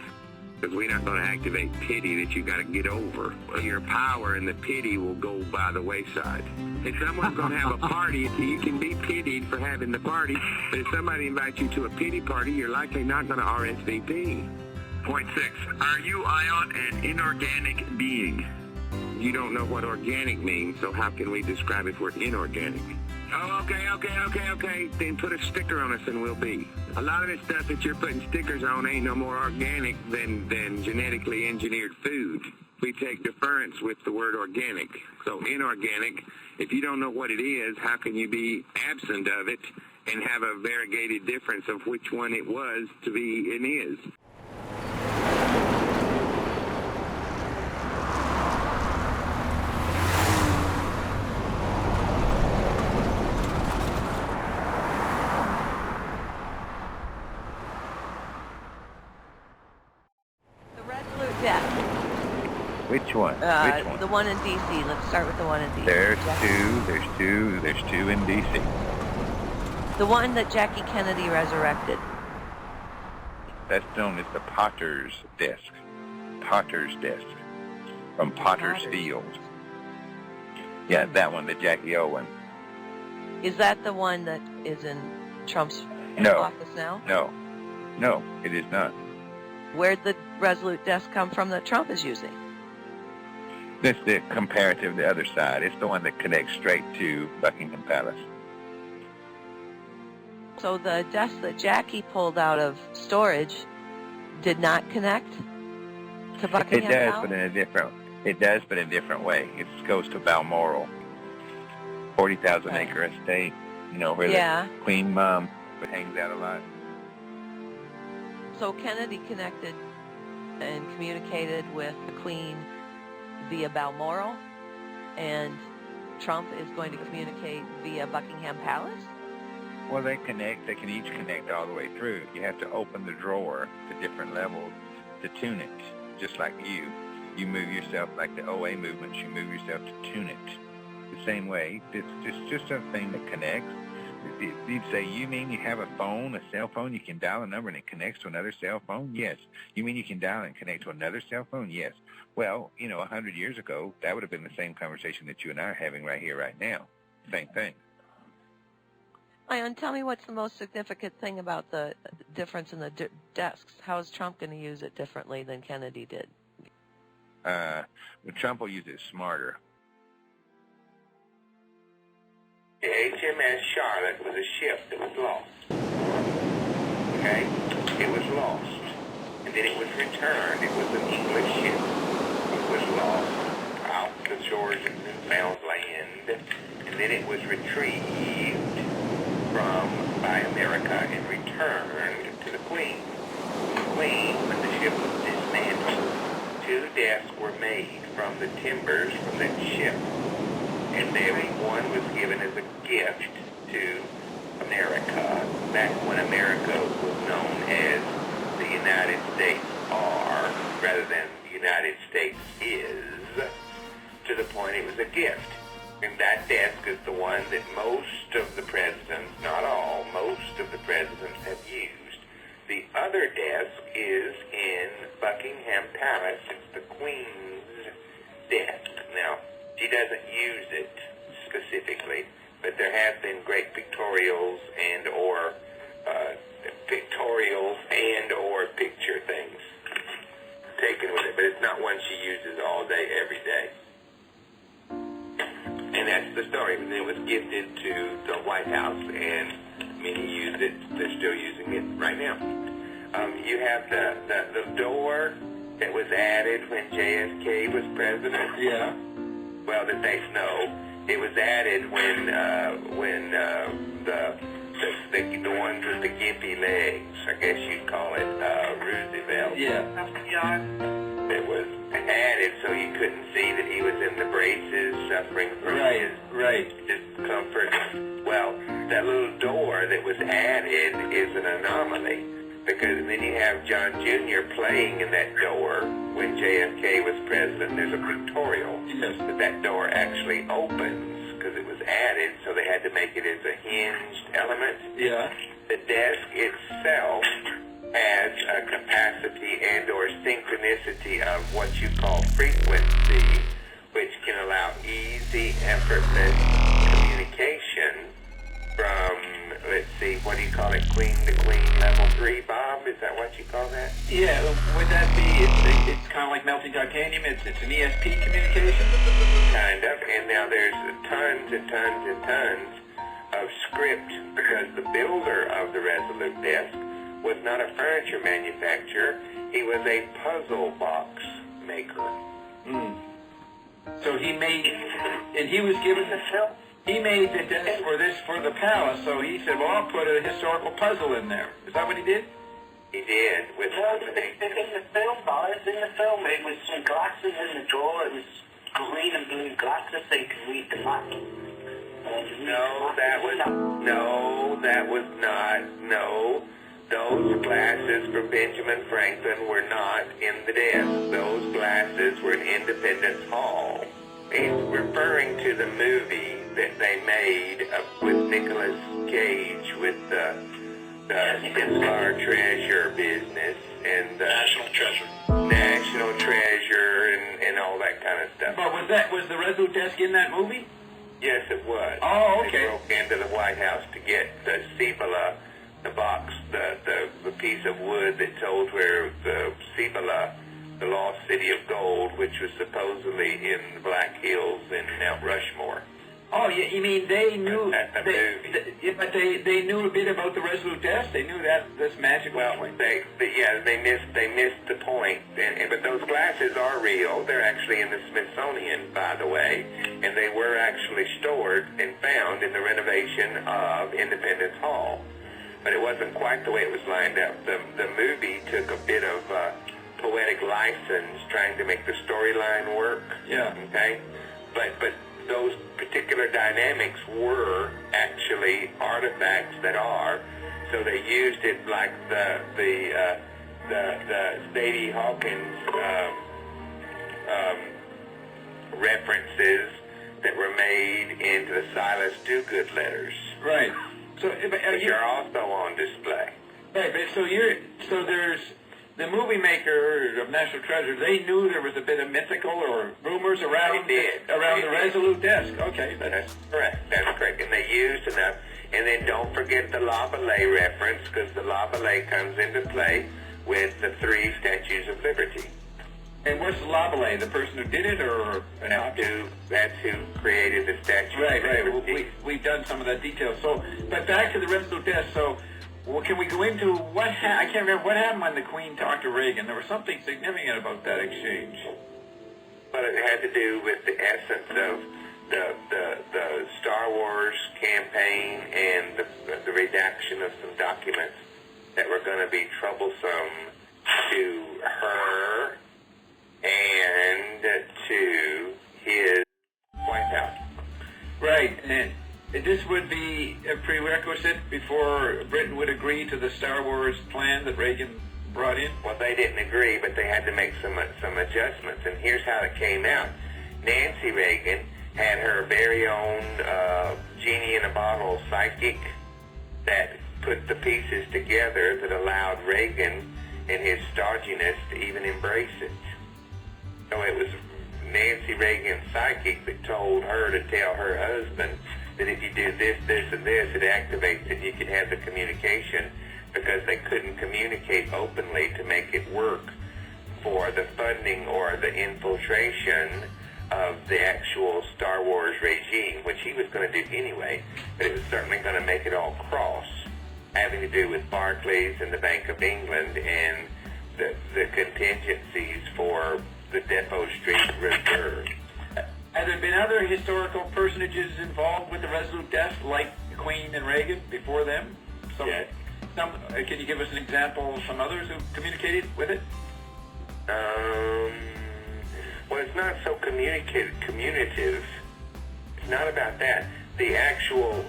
G: Because we're not going to activate pity that you got to get over. Your power and the pity will go by the wayside. If someone's going to have a party, you can be pitied for having the party. But if somebody invites you to a pity party, you're likely not going to RSVP.
F: Point 6. Are you, Ion, an inorganic being?
G: You don't know what organic means, so how can we describe if we're inorganic? Oh, okay. Then put a sticker on us and we'll be. A lot of this stuff that you're putting stickers on ain't no more organic than genetically engineered food. We take deference with the word organic. So inorganic, if you don't know what it is, how can you be absent of it and have a variegated difference of which one it was to be and is?
I: Which one? Which one?
J: The one in D.C. Let's start with the one in D.C.
I: There's two in D.C.
J: The one that Jackie Kennedy resurrected.
I: That's known as the Potter's Desk. Potter's Desk. From Potter's Field. Yeah, that one, the Jackie Owen.
J: Is that the one that is in Trump's office now?
I: No, it is not.
J: Where'd the Resolute Desk come from that Trump is using?
I: That's the comparative, the other side. It's the one that connects straight to Buckingham Palace.
J: So the desk that Jackie pulled out of storage did not connect to Buckingham Palace?
I: It does, but in a different way. It goes to Balmoral. 40,000 acre estate, where the Queen Mom hangs out a lot.
J: So Kennedy connected and communicated with the Queen via Balmoral, and Trump is going to communicate via Buckingham Palace?
I: Well, they can each connect all the way through. You have to open the drawer to different levels to tune it, just like you move yourself like the OA movements, you move yourself to tune it. The same way, it's just a thing that connects. You'd say, you mean you have a phone, a cell phone, you can dial a number and it connects to another cell phone? Yes. You mean you can dial and connect to another cell phone? Yes. Well, 100 years ago, that would have been the same conversation that you and I are having right here, right now. Same thing.
J: Ion, tell me what's the most significant thing about the difference in the desks. How is Trump going to use it differently than Kennedy did?
I: Trump will use it smarter.
A: The HMS Charlotte was a ship that was lost. Okay? It was lost. And then it was returned. It was an English ship. It was lost out the shores of Newfoundland. And then it was retrieved by America and returned to the Queen. The Queen, when the ship was dismantled, 2 desks were made from the timbers from that ship. And every one was given as a gift to America back when America was known as the United States are, rather than the United States is, to the point it was a gift. And that desk is the one that most of the presidents, not all, most of the presidents have used. The other desk is in Buckingham Palace. It's the Queen's desk. Now, she doesn't use it specifically, but there have been great pictorials and or picture things taken with it, but it's not one she uses all day, every day. And that's the story. And it was gifted to the White House, and many used it. They're still using it right now. You have the door that was added when JFK was president.
C: Yeah.
A: Well, that they know it was added when the ones with the gimpy legs, I guess you'd call it Roosevelt.
C: Yeah.
A: It was added so you couldn't see that he was in the braces, suffering from his discomfort. Well, that little door that was added is an anomaly, because then you have John Jr. playing in that door when JFK was president. There's a pictorial that door actually opens because it was added, so they had to make it as a hinged element.
C: Yeah.
A: The desk itself has a capacity and or synchronicity of what you call frequency, which can allow easy, effortless communication from, let's see, what do you call it, queen to queen, level 3, Bob? Is that what you call that?
C: Yeah, would that be, it's kind of like melting titanium, it's an ESP communication?
A: Kind of, and now there's tons and tons and tons of script, because the builder of the Resolute desk was not a furniture manufacturer, he was a puzzle box maker.
C: So he made, and he was given the film? He made the desk for the palace, so he said, well, I'll put a historical puzzle in there. Is that what he did?
A: He did.
B: In the film, Boris, it was some glasses in the drawer. It was green and blue glasses so you could read the map.
A: No, that was not. No, those glasses for Benjamin Franklin were not in the desk. Those glasses were in Independence Hall. He's referring to the movie that they made with Nicolas Cage with the Star Treasure business and
B: National Treasure
A: and all that kind of stuff.
C: But was the Resolute desk in that movie?
A: Yes, it was.
C: Oh, okay.
A: They broke into the White House to get the Cibola, the box, the piece of wood that told where the Cibola, the lost city of gold, which was supposedly in the Black Hills in Mount Rushmore.
C: Oh, yeah, you mean they knew,
A: That's a movie.
C: but they knew a bit about the Resolute desk? They knew this magical point?
A: They missed the point. But those glasses are real. They're actually in the Smithsonian, by the way, and they were actually stored and found in the renovation of Independence Hall. But it wasn't quite the way it was lined up. The movie took a bit of poetic license trying to make the storyline work.
C: Yeah.
A: Okay? But those particular dynamics were actually artifacts that are. So they used it like the Sadie Hawkins references that were made into the Silas Dogood letters.
C: Right. So
A: Which are also on display.
C: Right, but so there's the movie maker of National Treasure. They knew there was a bit of mythical or rumors around the Resolute desk. Okay,
A: that's correct. That's correct, and they used enough. And then don't forget the Laboulaye reference, because the Laboulaye comes into play with the 3 Statues of Liberty.
C: And what's Laboulaye? The person who did it, or an object?
A: That's who created the Statues of Liberty.
C: Right. We've done some of that detail. So, but back to the Resolute desk. So, well, can we go into I can't remember what happened when the Queen talked to Reagan. There was something significant about that exchange.
A: Well, it had to do with the essence of the Star Wars campaign and the redaction of some documents that were going to be troublesome to her and to his White House.
C: Right, and this would be a prerequisite before Britain would agree to the Star Wars plan that Reagan brought in?
A: Well, they didn't agree, but they had to make some adjustments, and here's how it came out. Nancy Reagan had her very own genie-in-a-bottle psychic that put the pieces together that allowed Reagan and his stodginess to even embrace it. So it was Nancy Reagan's psychic that told her to tell her husband that if you do this, this, and this, it activates it, you can have the communication, because they couldn't communicate openly to make it work for the funding or the infiltration of the actual Star Wars regime, which he was going to do anyway, but it was certainly going to make it all cross, having to do with Barclays and the Bank of England and the contingencies for the Depot Street Reserve.
K: Have there been other historical personages involved with the Resolute death, like the Queen and Reagan before them?
A: Yes.
K: Can you give us an example of some others who communicated with it?
A: Well, it's not so communicative. It's not about that. The actual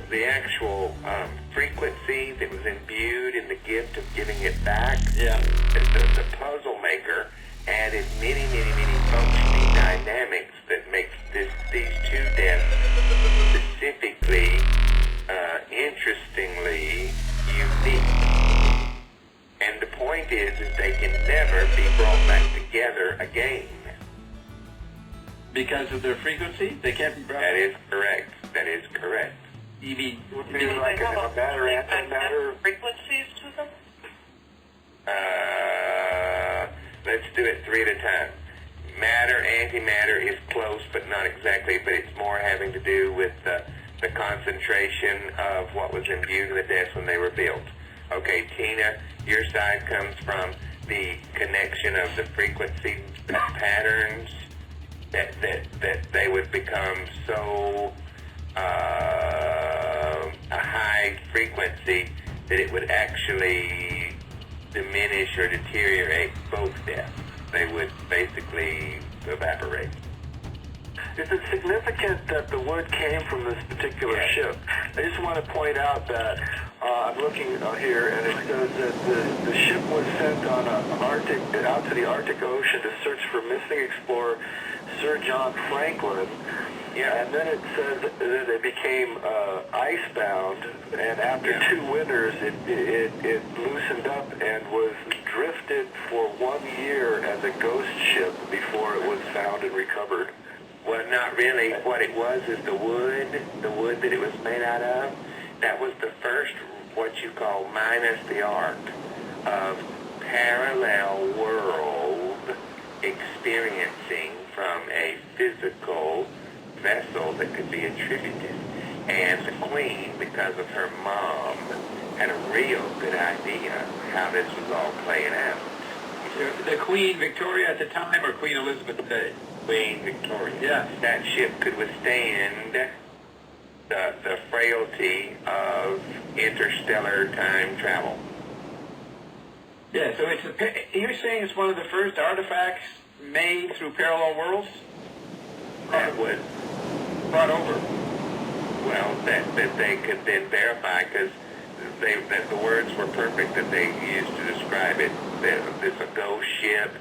A: frequency that was imbued in the gift of giving it back.
K: Yeah.
A: The puzzle maker added many functioning dynamics that makes these two deaths specifically, interestingly unique. And the point is they can never be brought back together again.
K: Because of their frequency? They can't be brought
A: That is correct. That is correct.
K: You mean,
B: Would be like a matter, antimatter
L: frequencies to them?
A: Let's do it three at a time. Matter, antimatter is close, but not exactly, but it's more having to do with the concentration of what was imbued in the desks when they were built. Okay, Tina, your side comes from the connection of the frequency patterns that they would become so a high frequency that it would actually diminish or deteriorate both deaths. They would basically evaporate.
B: Is it significant that the wood came from this particular ship? I just want to point out that I'm looking here, and it says that the ship was sent on out to the Arctic Ocean to search for missing explorer Sir John Franklin. Yeah, and then it says that it became icebound, and after 2 winters, it loosened up and was drifted for 1 year as a ghost ship before it was found and recovered.
A: Well, not really. What it was is the wood that it was made out of. That was the first, what you call minus the arc, of parallel world experiencing from a physical vessel that could be attributed. And the Queen, because of her mom, had a real good idea how this was all playing out.
K: The Queen Victoria at the time, or Queen Elizabeth today?
A: Queen Victoria.
K: Yeah.
A: That ship could withstand the frailty of interstellar time travel.
K: Yeah, so you're saying it's one of the first artifacts made through parallel worlds?
A: That was
K: brought over.
A: Well, that they could then verify, because that the words were perfect that they used to describe it. It's a ghost ship,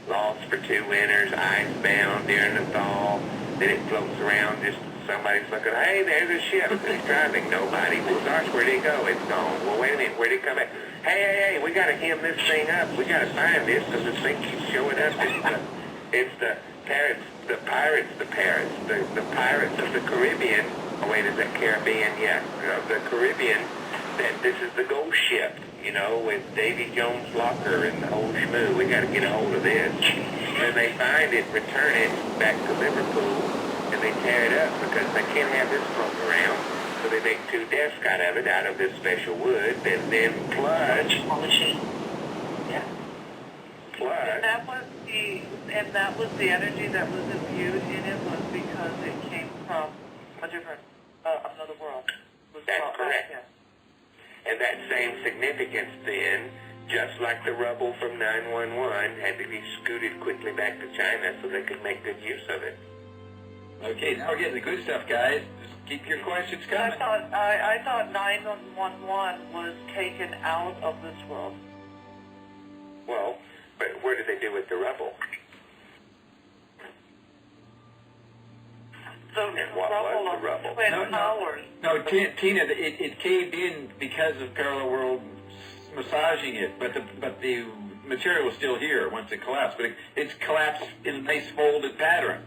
A: lost for 2 winters, icebound during the thaw. Then it floats around, just somebody's looking, hey, there's a ship. It's driving, nobody. Well, gosh, where'd it go? It's gone. Well, wait a minute, where'd it come back? Hey, we got to hem this thing up. We got to find this, because this thing keeps showing up. It's the pirates of the Caribbean. Oh, wait, is that Caribbean? Yeah, the Caribbean. This is the ghost ship, you know, with Davy Jones' locker and the whole schmoo. We got to get a hold of this. When they find it, return it back to Liverpool, and they tear it up because they can't have this floating around. So they make 2 desks out of this special wood, and then plus.
L: Yeah.
A: Plus.
L: And that was the energy that was imbued in it, was because it came from a different, another world.
A: That's correct.
L: Yeah.
A: And that same significance then, just like the rubble from 911, had to be scooted quickly back to China so they could make good use of it.
K: Okay, now we're getting the good stuff, guys. Just keep your questions coming.
L: I thought 911 was taken out of this world.
A: Well, but where did they do with the rubble? And what was the rubble?
K: No, Tina, it caved in because of parallel world massaging it, but the material was still here once it collapsed. But it's collapsed in a nice folded pattern.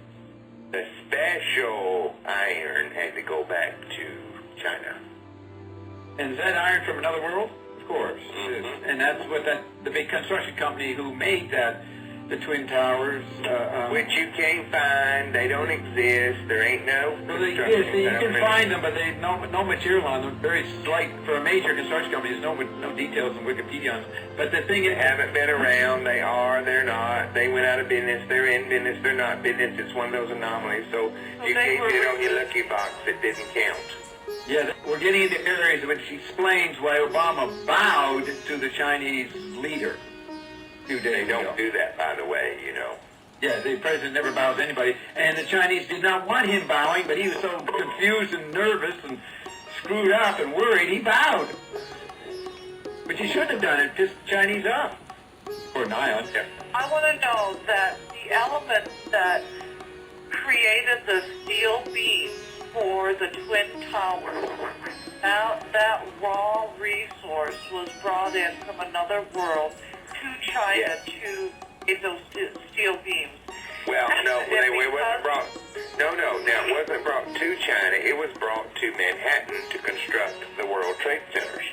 A: The special iron had to go back to China.
K: And is that iron from another world? Of course.
A: Mm-hmm.
K: And that's what the big construction company who made that, the Twin Towers.
A: Which you can't find. They don't exist. There ain't no
K: Well, you
A: construction
K: can
A: company.
K: find them, but they no material on them. Very slight for a major construction company. There's no details in Wikipedia on them. But the thing
A: They
K: is,
A: haven't been around. They are. They're not. They went out of business. They're in business. They're not business. It's one of those anomalies. So you keep it on your lucky box. It didn't count.
K: yeah, we're getting into areas which explains why Obama bowed to the Chinese leader 2 days
A: They
K: ago.
A: don't do that, by the way, you know.
K: Yeah, the president never bows anybody. And the Chinese did not want him bowing, but he was so confused and nervous and screwed up and worried, he bowed. But you shouldn't have done it, pissed the Chinese off. Or Nile.
A: Yeah.
L: I want to know that the element that created the steel beams for the Twin Towers, now that raw resource was brought in from another world to China to make those steel beams.
A: Well, no,
L: And
A: it wasn't
L: because-
A: brought. No, now it wasn't brought to China. It was brought to Manhattan to construct the World Trade Centers,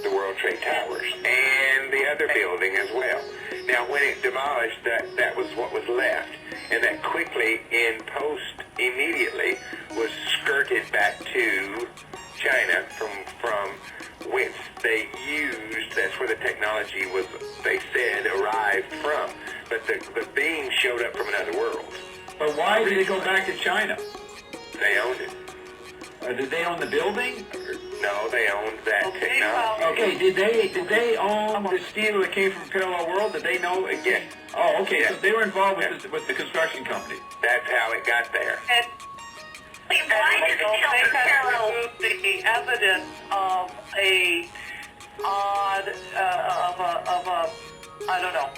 A: the World Trade Towers, and the other building as well. Now, when it demolished, that was what was left, and that quickly, in post, immediately was skirted back to China from whence they used. That's where the technology was. They said arrived from, but the beam showed up from another world.
K: But why did it go back to China?
A: They owned it.
K: Did they own the building?
A: No, they owned that technology.
K: Okay, did they own the steel that came from Parallel World? Did they know?
A: Yes.
K: Oh, okay, so
A: Yes.
K: they were involved with,
A: Yes.
K: with the construction company.
A: That's how it got there.
L: And they had removed the evidence of a odd, I don't know,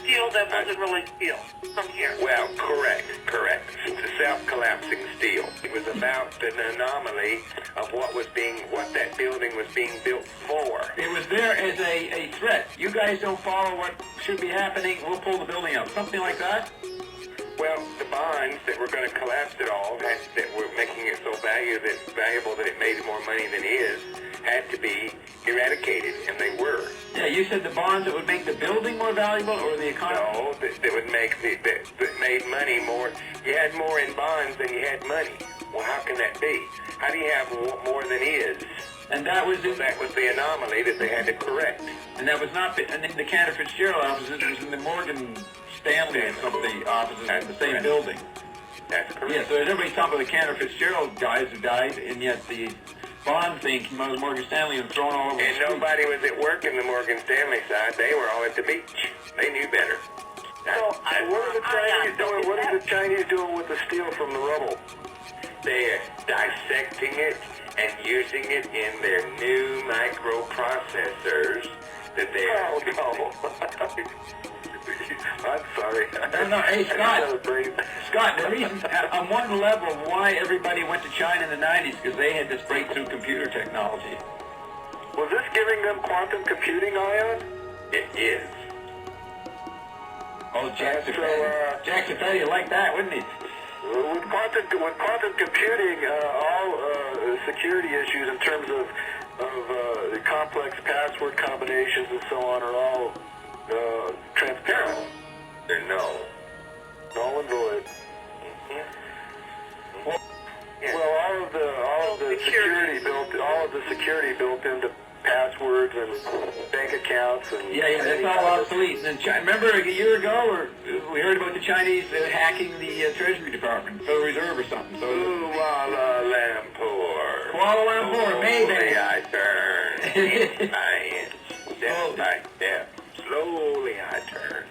L: steel that wasn't really steel from here.
A: Well, correct. It's a self-collapsing steel. It was about an anomaly of what that building was being built for.
K: It was there as a threat. You guys don't follow what should be happening, we'll pull the building up. Something like that?
A: Well, the bonds that were going to collapse it all, that were making it so valuable that it made more money than it is, had to be eradicated, and they were.
K: Yeah, you said the bonds that would make the building more valuable or the economy?
A: No, that would make that made money more. You had more in bonds than you had money. Well, how can that be? How do you have more than is?
K: And that was
A: that was the anomaly that they had to correct.
K: And that was not in the Cantor Fitzgerald offices. It was in the Morgan Stanley and some of the offices in the same building.
A: That's correct.
K: Yeah, so everybody's talking about the Cantor Fitzgerald guys who died, and yet the bond thing came out of Morgan Stanley and thrown all over the
A: And
K: street.
A: nobody was at work in the Morgan Stanley side. They were all at the beach. They knew better.
B: What are the Chinese doing? What are the Chinese doing with the steel from the rubble?
A: They're dissecting it and using it in their new microprocessors that they are.
B: Oh, no. I'm sorry.
K: No, hey, Scott, the reason, on one level, why everybody went to China in the 90s, because they had this breakthrough computer technology.
B: Was this giving them quantum computing, Ion?
A: It is.
K: Oh, Jack Ciafetti liked that, wouldn't he?
B: With quantum computing, all security issues in terms of the complex password combinations and so on are all transparent.
A: They're null.
B: Null and void. Well, all of the security built into passwords and bank accounts and
K: Yeah, that's all obsolete. And then remember a year ago, we heard about the Chinese hacking the Treasury Department, Federal Reserve or something. So
A: Kuala Lumpur.
K: Kuala Lumpur, maybe.
A: Slowly I turn. Step by step. Slowly I turn.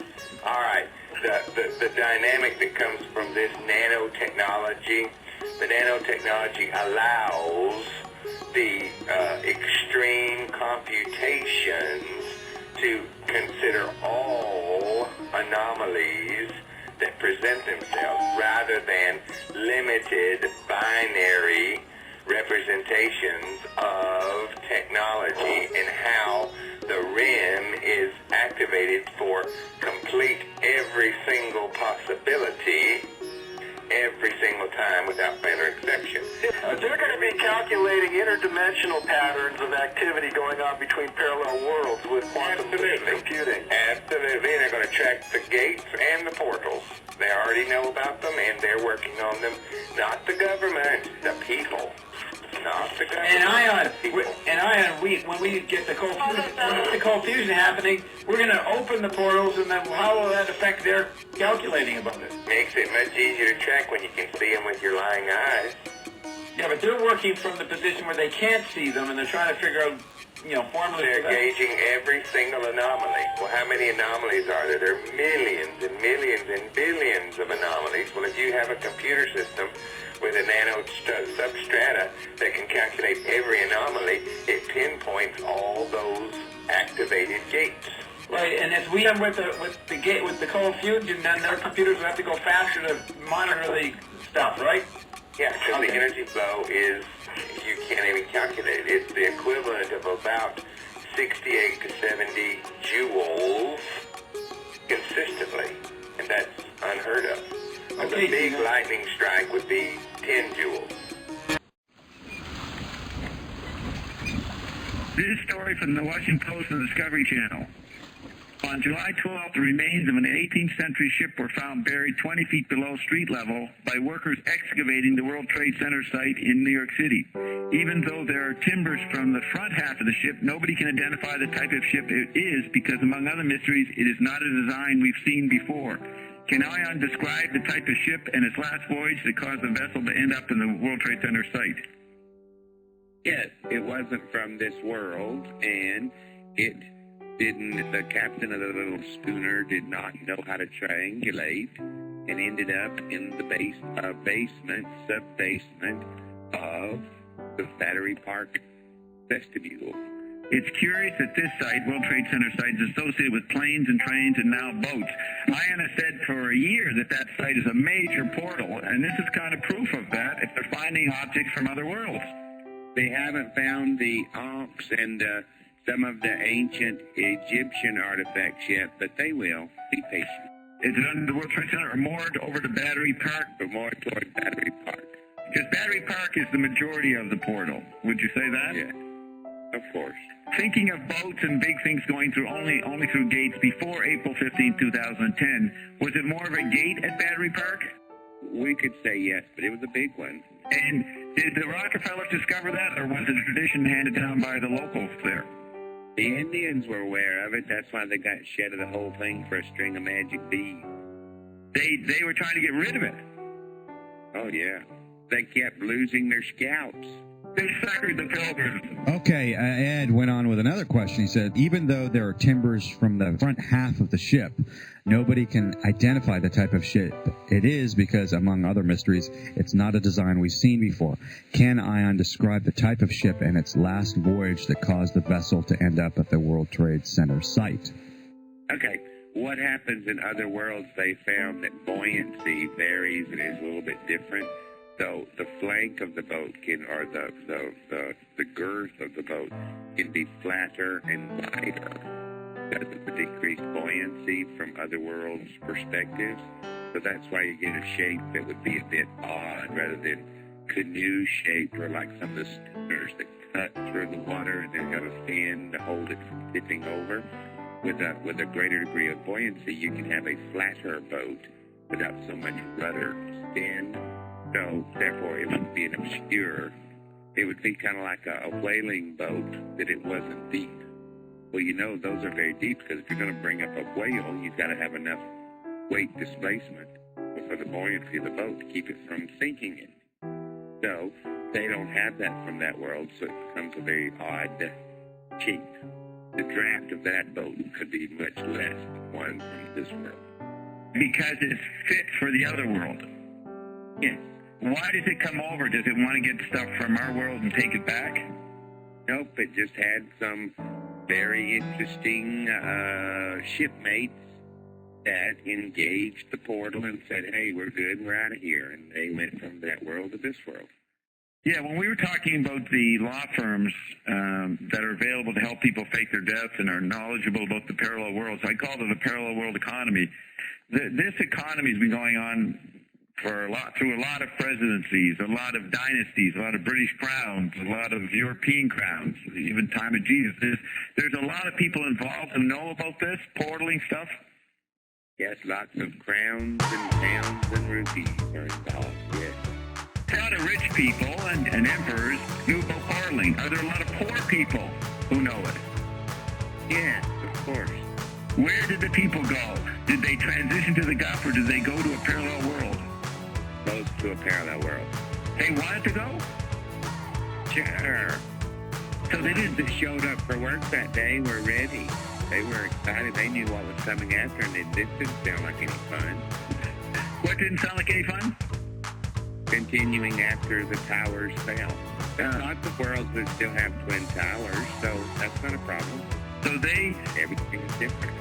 A: All right. The dynamic that comes from this nanotechnology, the nanotechnology allows the extreme computations to consider all anomalies that present themselves rather than limited binary representations of technology and how the RIM is activated for complete every single possibility
G: every single time without better exception.
K: They're going to be calculating interdimensional patterns of activity going on between parallel worlds with quantum computing.
G: Absolutely. They're going to track the gates and the portals. They already know about them, and they're working on them. Not the government, the people. Not the government.
K: And Ion, when we get the cold fusion happening, we're going to open the portals, and then how will that affect their calculating about it?
G: Makes it much easier to track when you can see them with your lying eyes.
K: Yeah, but they're working from the position where they can't see them, and they're trying to figure out, formulas.
G: They're gauging every single anomaly. Well, how many anomalies are there? There are millions and millions and billions of anomalies. Well, if you have a computer system with a nano substrata that can calculate every anomaly, it pinpoints all those activated gates.
K: Right, and as we have with the cold fusion, then their computers will have to go faster to monitor the stuff, right?
G: Yeah, because the energy flow is, you can't even calculate it. It's the equivalent of about 68 to 70 joules consistently, and that's unheard of. A big lightning strike would be 10 joules.
M: This is a story from the Washington Post and the Discovery Channel. On July 12th, the remains of an 18th century ship were found buried 20 feet below street level by workers excavating the World Trade Center site in New York City. Even though there are timbers from the front half of the ship, nobody can identify the type of ship it is because, among other mysteries, it is not a design we've seen before. Can Ion describe the type of ship and its last voyage that caused the vessel to end up in the World Trade Center site?
G: Yes, it wasn't from this world, and the captain of the little schooner did not know how to triangulate and ended up in the sub-basement of the Battery Park vestibule.
M: It's curious that this site, World Trade Center site, is associated with planes and trains and now boats. Ion has said for a year that site is a major portal, and this is kind of proof of that if they're finding objects from other worlds.
G: They haven't found the Ankhs and some of the ancient Egyptian artifacts yet, but they will. Be patient.
M: Is it under the World Trade Center or moored over to Battery Park?
G: Or more toward Battery Park.
M: Because Battery Park is the majority of the portal. Would you say that?
G: Yeah, of course.
M: Thinking of boats and big things going through only through gates before April 15, 2010, was it more of a gate at Battery Park?
G: We could say yes, but it was a big one.
M: And did the Rockefellers discover that, or was it a tradition handed down by the locals there?
G: The Indians were aware of it. That's why they got shed of the whole thing for a string of magic beads.
M: They were trying to get rid of it.
G: Oh, yeah. They kept losing their scalps.
M: They suckered the pilgrims.
N: Okay, Ed went on with another question. He said, even though there are timbers from the front half of the ship, nobody can identify the type of ship it is because, among other mysteries, it's not a design we've seen before. Can Ion describe the type of ship and its last voyage that caused the vessel to end up at the World Trade Center site?
G: Okay, what happens in other worlds, they found that buoyancy varies and is a little bit different. So the flank of the boat or the girth of the boat can be flatter and wider because of the decreased buoyancy from other worlds' perspectives. So that's why you get a shape that would be a bit odd rather than canoe shape or like some of the schooners that cut through the water and they've got a fin to hold it from tipping over. With a greater degree of buoyancy, you can have a flatter boat without so much rudder spin. So, therefore, it would be an obscure, it would be kind of like a whaling boat, that it wasn't deep. Well, those are very deep, because if you're going to bring up a whale, you've got to have enough weight displacement for the buoyancy of the boat to keep it from sinking in. So, they don't have that from that world, so it becomes a very odd shape. The draft of that boat could be much less than one from this world.
M: Because it's fit for the other world.
G: Yes.
M: Why does it come over? Does it want to get stuff from our world and take it back?
G: Nope, it just had some very interesting shipmates that engaged the portal and said, hey, we're good, we're out of here. And they went from that world to this world.
M: Yeah, when we were talking about the law firms that are available to help people fake their deaths and are knowledgeable about the parallel worlds, I called it a parallel world economy. This economy has been going on through a lot of presidencies, a lot of dynasties, a lot of British crowns, a lot of European crowns, even time of Jesus. There's a lot of people involved who know about this portaling stuff.
G: Yes, lots of crowns and pounds and rupees are involved, yes.
M: A lot of rich people and emperors knew about portaling. Are there a lot of poor people who know it?
G: Yes, of course.
M: Where did the people go? Did they transition to the Gulf, or did they go to a parallel world?
G: Most to a parallel world.
M: They wanted to go?
G: Sure. So they just showed up for work that day, were ready. They were excited. They knew what was coming after, and this didn't sound like any fun.
M: What didn't sound like any fun?
G: Continuing after the towers fell. There's lots of worlds that still have twin towers, so that's not a problem.
M: So
G: everything is different.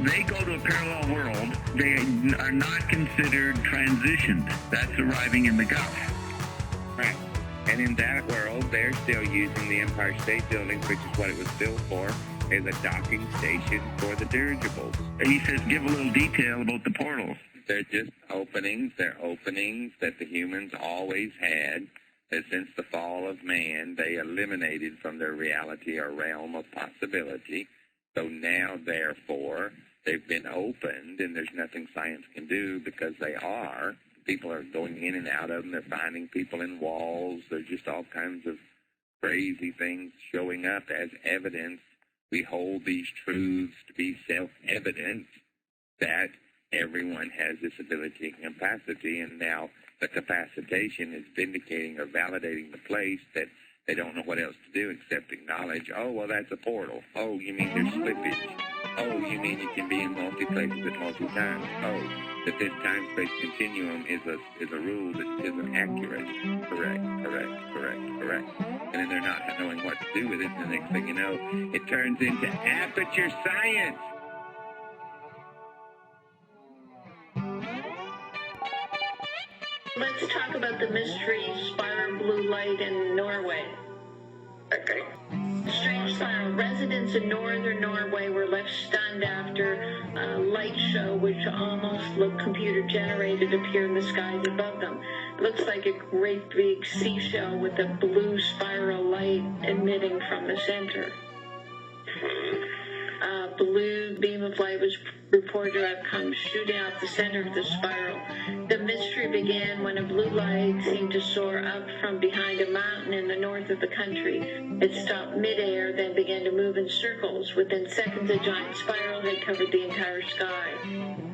M: They go to a parallel world. They are not considered transitioned. That's arriving in the Gulf.
G: Right. And in that world, they're still using the Empire State Building, which is what it was built for, as a docking station for the dirigibles.
M: He says, give a little detail about the portals.
G: They're just openings. They're openings that the humans always had. That since the fall of man, they eliminated from their reality or realm of possibility. So now, therefore, they've been opened, and there's nothing science can do because they are. People are going in and out of them. They're finding people in walls. There's just all kinds of crazy things showing up as evidence. We hold these truths to be self-evident that everyone has this ability and capacity, and now the capacitation is vindicating or validating the place that they don't know what else to do except acknowledge, oh, well, that's a portal. Oh, you mean there's slippage. Oh, you mean you can be in multi-places at multi-times. Oh, that this time-space continuum is a rule that isn't accurate. Correct. And then they're not knowing what to do with it, and the next thing you know, it turns into aperture science.
O: Let's talk about the mystery spiral blue light in Norway.
A: Okay.
O: Strange spiral. Residents in northern Norway were left stunned after a light show which almost looked computer-generated appear in the skies above them. It looks like a great big seashell with a blue spiral light emitting from the center. A blue beam of light was reported to have come shooting out the center of the spiral. The mystery began when a blue light seemed to soar up from behind a mountain in the north of the country. It stopped midair, then began to move in circles. Within seconds, a giant spiral had covered the entire sky.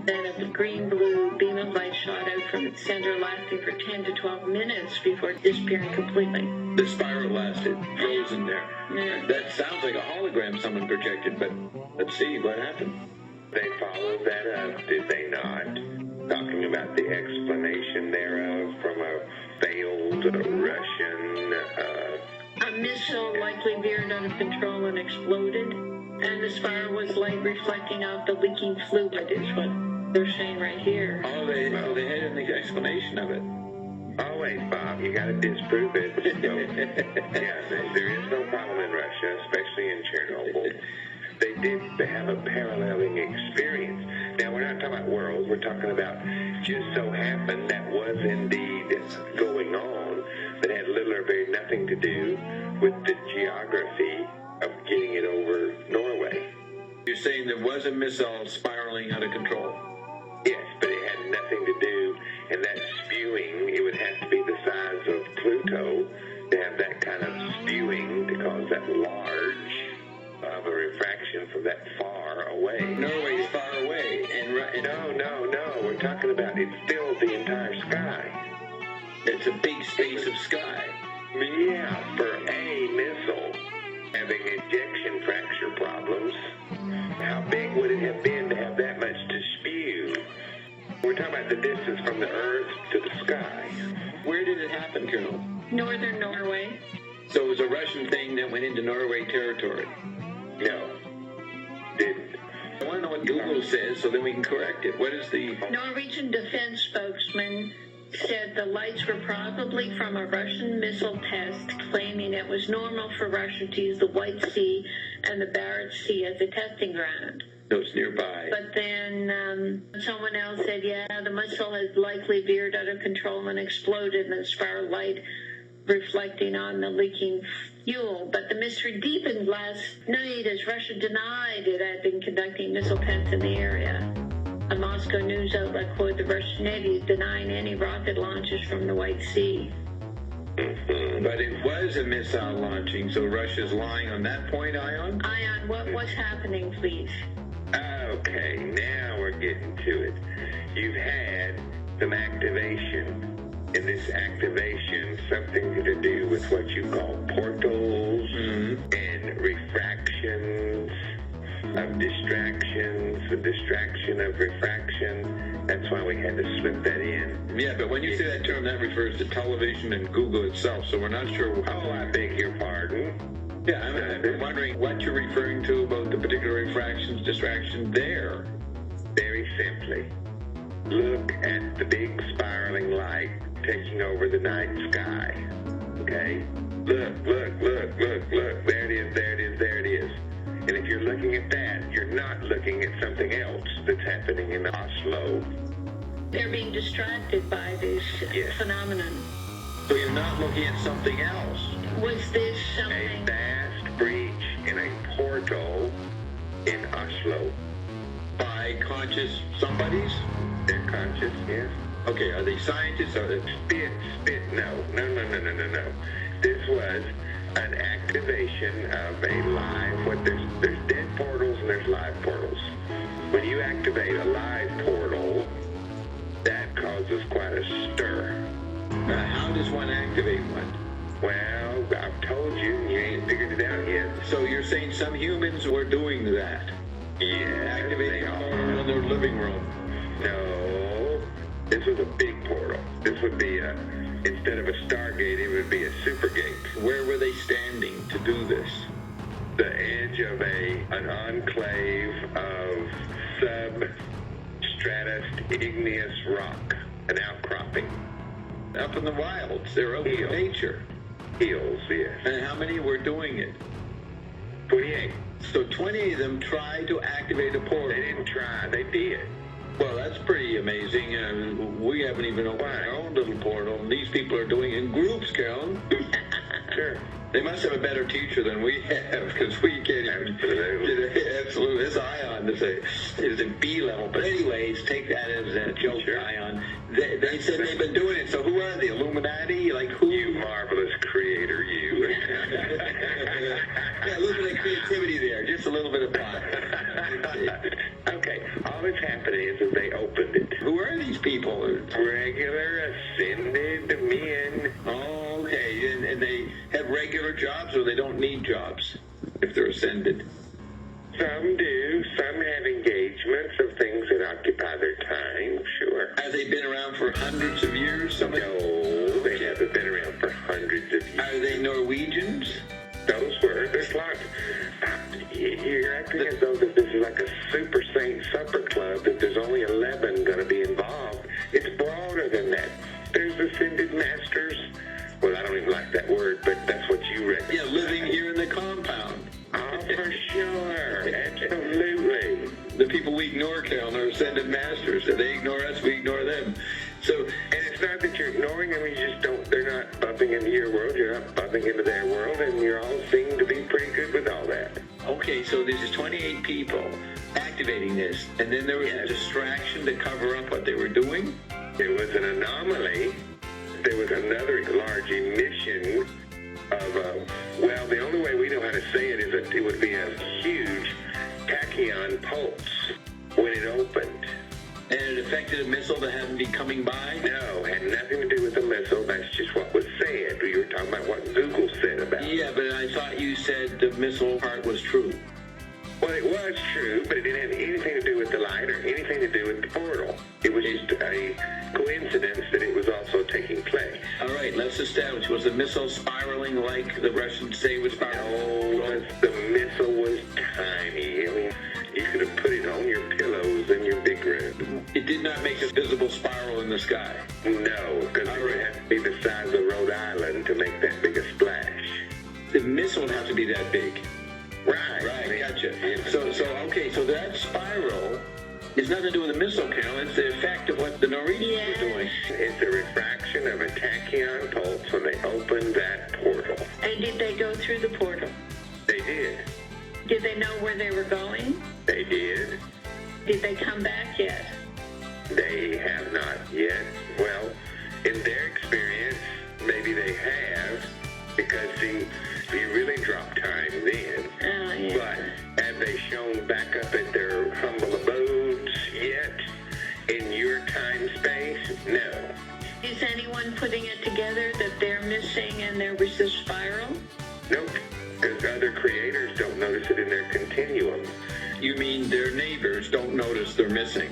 O: Then a green-blue beam of light shot out from its center, lasting for 10 to 12 minutes before disappearing completely.
K: The spiral lasted, frozen there.
O: Yeah.
K: That sounds like a hologram someone projected, but let's see what happened.
A: They followed that up, did they not? Talking about the explanation thereof from a failed Russian...
O: A missile likely veered out of control and exploded, and the spiral was light reflecting off the leaking fluid, is what they're saying right here.
K: Oh, they had an explanation of it.
A: Oh, wait, Bob, you got to disprove it. So, yeah, there is no problem in Russia, especially in Chernobyl. They have a paralleling experience. Now, we're not talking about worlds. We're talking about just so happened that was indeed going on that had little or very nothing to do with the geography of getting it over Norway.
K: You're saying there was a missile spiraling out of control?
A: Yes, but it had nothing to do, and that spewing, it would have to be the size of Pluto to have that kind of spewing to cause that large of a refraction from that far away.
K: Norway is far away.
A: No. We're talking about it's still the entire sky.
K: It's a big space of sky.
A: Yeah, for a missile having ejection fracture problems, how big would it have been to have that much to spew? We're talking about the distance from the Earth to the sky.
K: Where did it happen, Colonel?
O: Northern Norway.
K: So it was a Russian thing that went into Norway territory?
A: No. Didn't.
K: I want to know what Google says so then we can correct it. What is the...
O: Norwegian defense spokesman said the lights were probably from a Russian missile test, claiming it was normal for Russia to use the White Sea and the Barents Sea as a testing ground.
G: Those nearby.
O: But then someone else said, yeah, the missile has likely veered out of control and exploded in the spiral light, reflecting on the leaking fuel. But the mystery deepened last night as Russia denied it had been conducting missile tests in the area. A Moscow news outlet quoted the Russian Navy denying any rocket launches from the White Sea.
G: But it was a missile launching, so Russia's lying on that point, Ion?
O: Ion, what's happening, please?
A: Okay, now we're getting to it. You've had some activation. And this activation, something to do with what you call portals and refractions of distractions, the distraction of refraction. That's why we had to slip that in.
G: Yeah, but when you say that term, that refers to television and Google itself, so we're not sure how.
A: Oh, I beg your pardon.
G: Yeah, I'm wondering what you're referring to about the particular refractions, distraction there.
A: Very simply, look at the big spiraling light taking over the night sky. Okay? Look. There it is, there it is, there it is. And if you're looking at that, you're not looking at something else that's happening in Oslo.
O: They're being distracted by this phenomenon.
G: So you're not looking at something else.
O: Was this something?
A: A vast breach in a portal in Oslo.
G: By conscious somebodies?
A: They're conscious, yes.
G: Okay, are they scientists? Or they...
A: Spit, no. This was an activation of a live, there's dead portals and there's live portals. When you activate a live portal, that causes quite a stir.
G: Now, how does one activate one?
A: Well, I've told you, and you ain't figured it out yet.
G: So you're saying some humans were doing that?
A: Yeah.
G: Activating a portal in their living room?
A: No. This was a big portal. This would be instead of a Stargate, it would be a Supergate.
G: Where were they standing to do this?
A: The edge of an enclave of substratus igneous rock, an outcropping.
G: Up in the wilds, they're out in nature.
A: Hills, yes.
G: And how many were doing it?
A: 28.
G: So 20 of them tried to activate a portal.
A: They didn't try, they did.
G: Well, that's pretty amazing. We haven't even opened our own little portal, and these people are doing it in groups, Carolyn.
A: Sure.
G: They must have a better teacher than we have, because we can't even... Absolutely. This Ion is in B level. But anyways, take that as a joke, sure. Ion. They said they've been doing it, so who are they? Illuminati? Like who?
A: You marvelous creator, you.
G: Yeah, a little bit of creativity there. Just a little bit of plot.
A: Okay, all that's happening is that they opened it.
G: Who are these people?
A: Regular ascended men.
G: Oh, okay. And they have regular jobs, or they don't need jobs if they're ascended?
A: Some do. Some have engagements of things that occupy their time, sure.
G: Have they been around for hundreds of years?
A: No, they haven't been around for hundreds of years.
G: Are they Norwegians?
A: Those were. There's lots. You're acting as though that this is like a Super Saint Supper Club, that there's only 11 going to be involved. It's broader than that. There's ascended masters. Well, I don't even like that word, but that's what you reckon.
G: Yeah, living here in the compound.
A: Oh, for sure. Absolutely.
G: The people we ignore, Carolyn, are ascended masters. If they ignore us, we ignore them. So,
A: and it's not that you're ignoring them, you just don't, they're not bumping into your world, you're not bumping into their world, and you're all seem to be pretty good with all that.
G: Okay, so there's 28 people activating this, and then there was a distraction to cover up what they were doing?
A: It was an anomaly. There was another large emission of, well, the only way we know how to say it is that it would be a huge tachyon pulse when it opened.
G: And it affected a missile that hadn't been coming by?
A: No, had nothing to do with the missile. That's just what was said. You were talking about what Google said about it.
G: Yeah, but I thought you said the missile part was true.
A: Well, it was true, but it didn't have anything to do with the light or anything to do with the portal. It was just a coincidence that it was also taking place.
G: All right, let's establish. Was the missile spiraling like the Russians say it was spiraling?
A: No, the missile was tiny. I mean, you could have put it on your pillows in your big room.
G: It did not make a visible spiral in the sky?
A: No, because it would have to be the size of Rhode Island to make that big a splash.
G: The missile would have to be that big.
A: Right.
G: Right, gotcha. So
K: So that spiral is nothing to do with the missile count. It's the effect of what the Norwegians were doing.
A: It's a refraction of a tachyon pulse when they opened that portal.
O: And did they go through the portal?
A: They did.
O: Did they know where they were going?
A: They did.
O: Did they come back yet?
A: They have not yet. Well, in their experience, maybe they have, because see, you really drop time then. But have they shown back up at their humble abodes yet in your time space? No.
O: Is anyone putting it together that they're missing and there was this spiral?
A: Nope. Because other creators don't notice it in their continuum.
K: You mean their neighbors don't notice they're missing?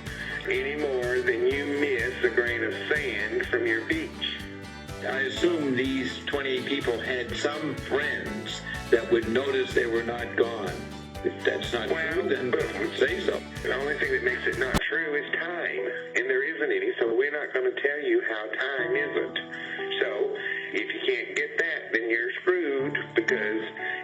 A: Any more than you miss a grain of sand from your beach.
K: I assume these 28 people had some friends that would notice they were not gone. If that's not true, then say so.
A: The only thing that makes it not true is time, and there isn't any, so we're not going to tell you how time isn't. So, if you can't get that, then you're screwed, because...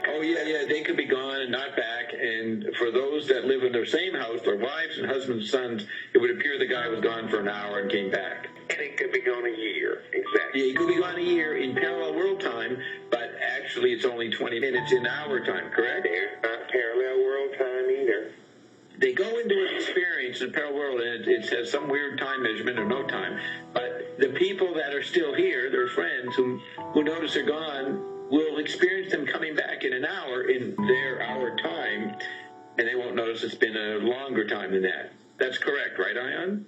K: Oh, yeah, they could be gone and not back, and for those that live in their same house, their wives and husbands and sons, it would appear the guy was gone for an hour and came back.
A: And it could be gone a year, exactly.
K: Yeah, he could be gone a year in parallel world time, but actually it's only 20 minutes in our time, correct?
A: There's not parallel world time either.
K: They go into an experience in parallel world, and it says some weird time measurement or no time. But the people that are still here, their friends who notice they're gone, will experience them coming back in an hour in their hour time, and they won't notice it's been a longer time than that. That's correct, right, Ion?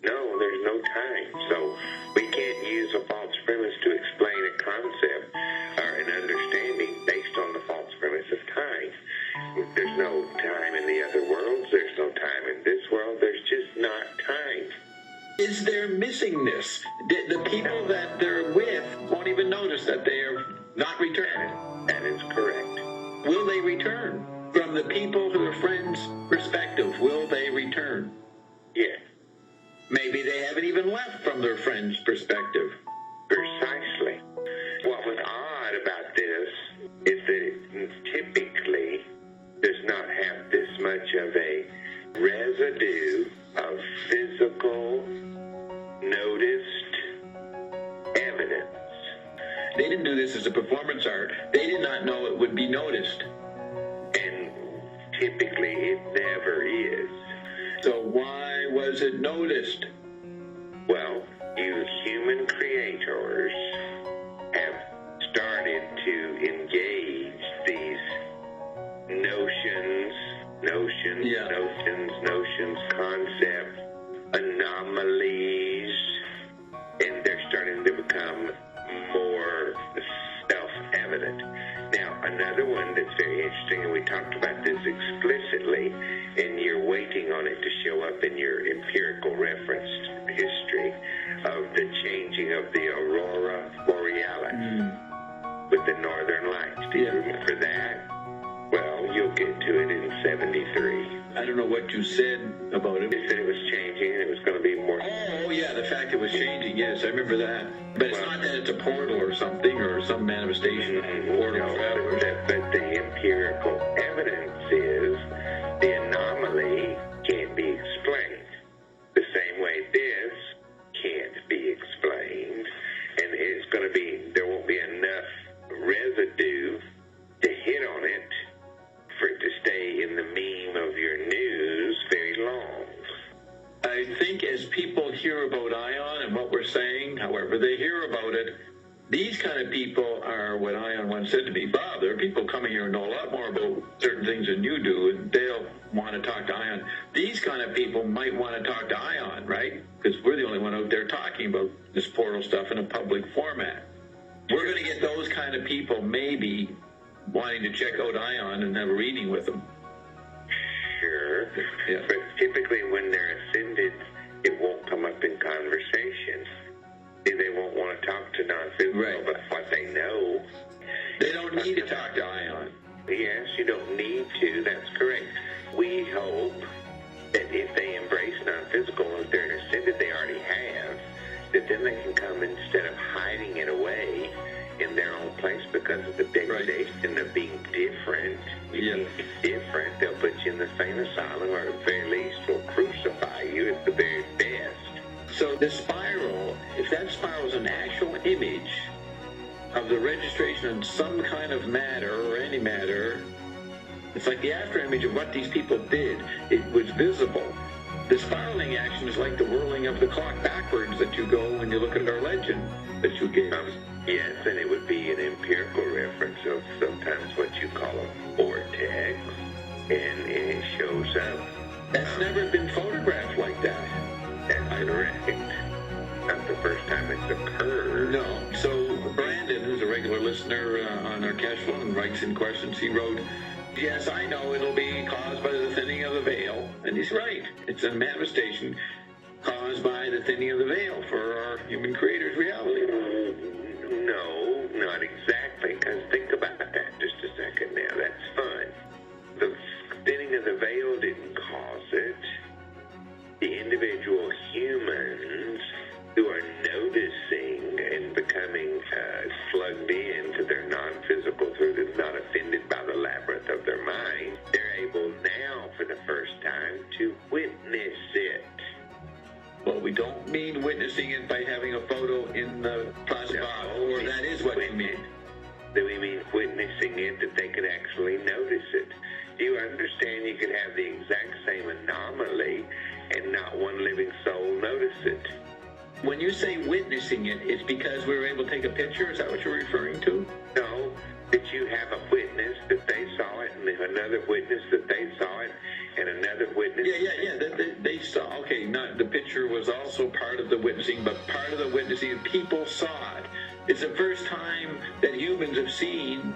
A: No, there's no time. So we can't use a false premise to explain a concept or an understanding based on the false premise of time. There's no time in the other worlds. There's no time in this world. There's just not time.
K: Is there missingness? The people that they're with won't even notice that they are not returning.
A: That is correct.
K: Will they return? From the people who are friends' perspective, will they return?
A: Yes.
K: Maybe they haven't even left from their friend's perspective.
A: Precisely. What was odd about this is that it typically does not have this much of a residue of physical, noticed evidence.
K: They didn't do this as a performance art. They did not know it would be noticed.
A: And typically it never is.
K: So why was it noticed?
A: Well, you human creators have started to engage these notions, concepts, anomalies, and they're starting to become more self-evident. Now, another one that's very interesting, and we talked about this explicitly, and you're waiting on it to show up in your empirical referenced history of the changing of the aurora borealis with the northern lights. Do you remember that? Well, you'll get to it in 73.
K: I don't know what you said about it.
A: You said it was changing and it was going to be more...
K: Oh, yeah, the fact it was changing, yes, I remember that. But it's not that it's a portal or something or some manifestation of a portal.
A: No, but the empirical evidence is the anomaly can't be explained. The same way this can't be explained. And it's going to be, there won't be enough residue to hit on it for it to stay in the meme of your news very long.
K: I think as people hear about Ion and what we're saying, however they hear about it, these kind of people are what Ion once said to me, Bob, there are people coming here who know a lot more about certain things than you do, and they'll want to talk to Ion. These kind of people might want to talk to Ion, right? Because we're the only one out there talking about this portal stuff in a public format. We're going to get those kind of people maybe wanting to check out Ion and have a reading with them.
A: Sure. Yeah. But typically when they're ascended, it won't come up in conversation. They won't want to talk to non-physical about what they know.
K: They don't need to talk to Ion.
A: Yes, you don't need to. That's correct. We hope that if they embrace non-physical, if they're ascended, they already have, that then they can come instead of hiding it away in their own place because of the degradation of being different. You can be different, they'll put you in the
G: asylum, or at the very least will crucify you at the very best.
P: So the spiral, if that spiral is an actual image of the registration of some kind of matter or any matter, it's like the after image of what these people did. It was visible. The spiraling action is like the whirling of the clock backwards that you go when you look at our legend that you gave us.
G: Yes, and it would be an empirical reference of sometimes what you call a vortex, and it shows up.
P: That's never been photographed like that.
G: That's correct. Not the first time it's occurred.
P: No. So Brandon, who's a regular listener on our cash flow and writes in questions, he wrote, "Yes, I know it'll be caused by the thinning of the veil." And he's right. It's a manifestation caused by the thinning of the veil for our human creator's reality.
G: No, not exactly, because think about that just a second now. That's fun. The thinning of the veil didn't cause it. The individual humans who are noticing and becoming plugged in to their non-physical truth, not offended by the labyrinth of their mind, they're able now for the first time to witness it.
P: Well, we don't mean witnessing it by having a photo in the plaza box, or that is what we mean.
G: Do we mean witnessing it, that they could actually notice it? Do you understand you could have the exact same anomaly and not one living soul notice it?
P: When you say witnessing it, it's because we were able to take a picture? Is that what you're referring to?
G: No, that you have a witness that they saw it, and then another witness that they saw it, and another witness.
P: They saw. Okay, not the picture was also part of the witnessing, but part of the witnessing, people saw it. It's the first time that humans have seen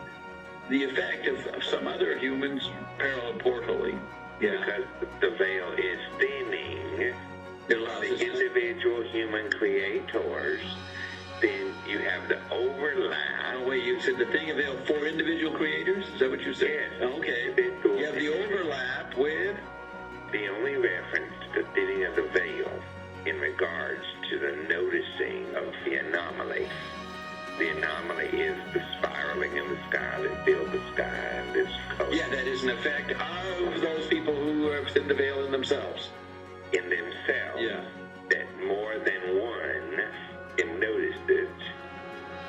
P: the effect of some other humans parallel portaling. Yeah.
G: Because the veil is thinning. The individual human creators, then you have the overlap.
P: Oh, wait, you said the thing of veil for individual creators? Is that what you said?
G: Yes.
P: Okay. You have the overlap with?
G: The only reference to the thinning of the veil in regards to the noticing of the anomaly. The anomaly is the spiraling in the sky that filled the sky and this coast.
P: Yeah, that is an effect of those people who have thinned the veil in themselves.
G: In themselves.
P: Yeah.
G: That more than one can notice it,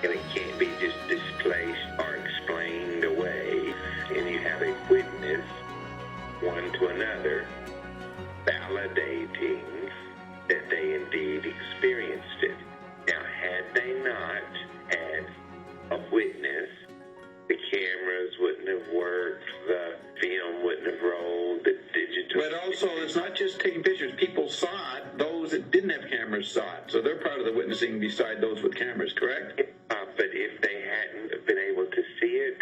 G: and it can't be just displaced or explained away. And you have a witness, one to another, validating that they indeed experienced it. Now, had they not had a witness, the cameras wouldn't have worked, the film wouldn't have rolled, the digital...
P: But also, it's not just taking pictures. People saw it. Those that didn't have cameras saw it. So they're part of the witnessing beside those with cameras, correct?
G: But if they hadn't been able to see it,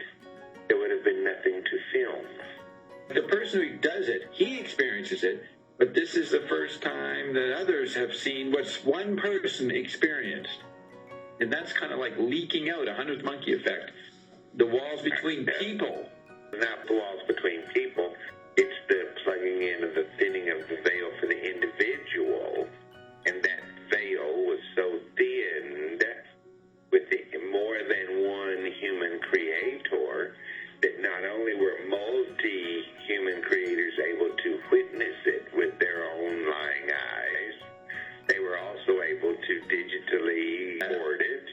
G: there would have been nothing to film.
P: The person who does it, he experiences it, but this is the first time that others have seen what's one person experienced. And that's kind of like leaking out, a 100th monkey effect. The walls between people.
G: Not the walls between people. It's the plugging in of the thinning of the veil for the individual. And that veil was so thinned with the more than one human creator that not only were multi-human creators able to witness it with their own lying eyes, they were also able to digitally record it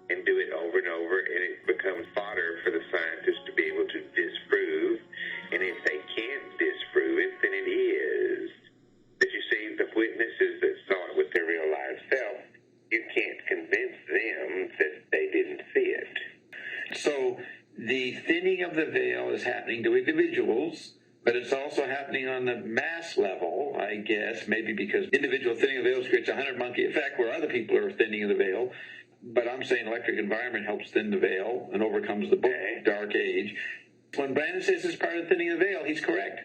G: and do it over and over, and it becomes fodder for the scientists to be able to disprove. And if they can't disprove it, then it is. But you see, the witnesses that saw it with their real live self, you can't convince them that they didn't see it.
P: So the thinning of the veil is happening to individuals, but it's also happening on the mass level, I guess, maybe because individual thinning of the veil creates a 100 monkey effect where other people are thinning of the veil. But I'm saying electric environment helps thin the veil and overcomes the dark age. When Brandon says it's part of the thinning of the veil, he's correct.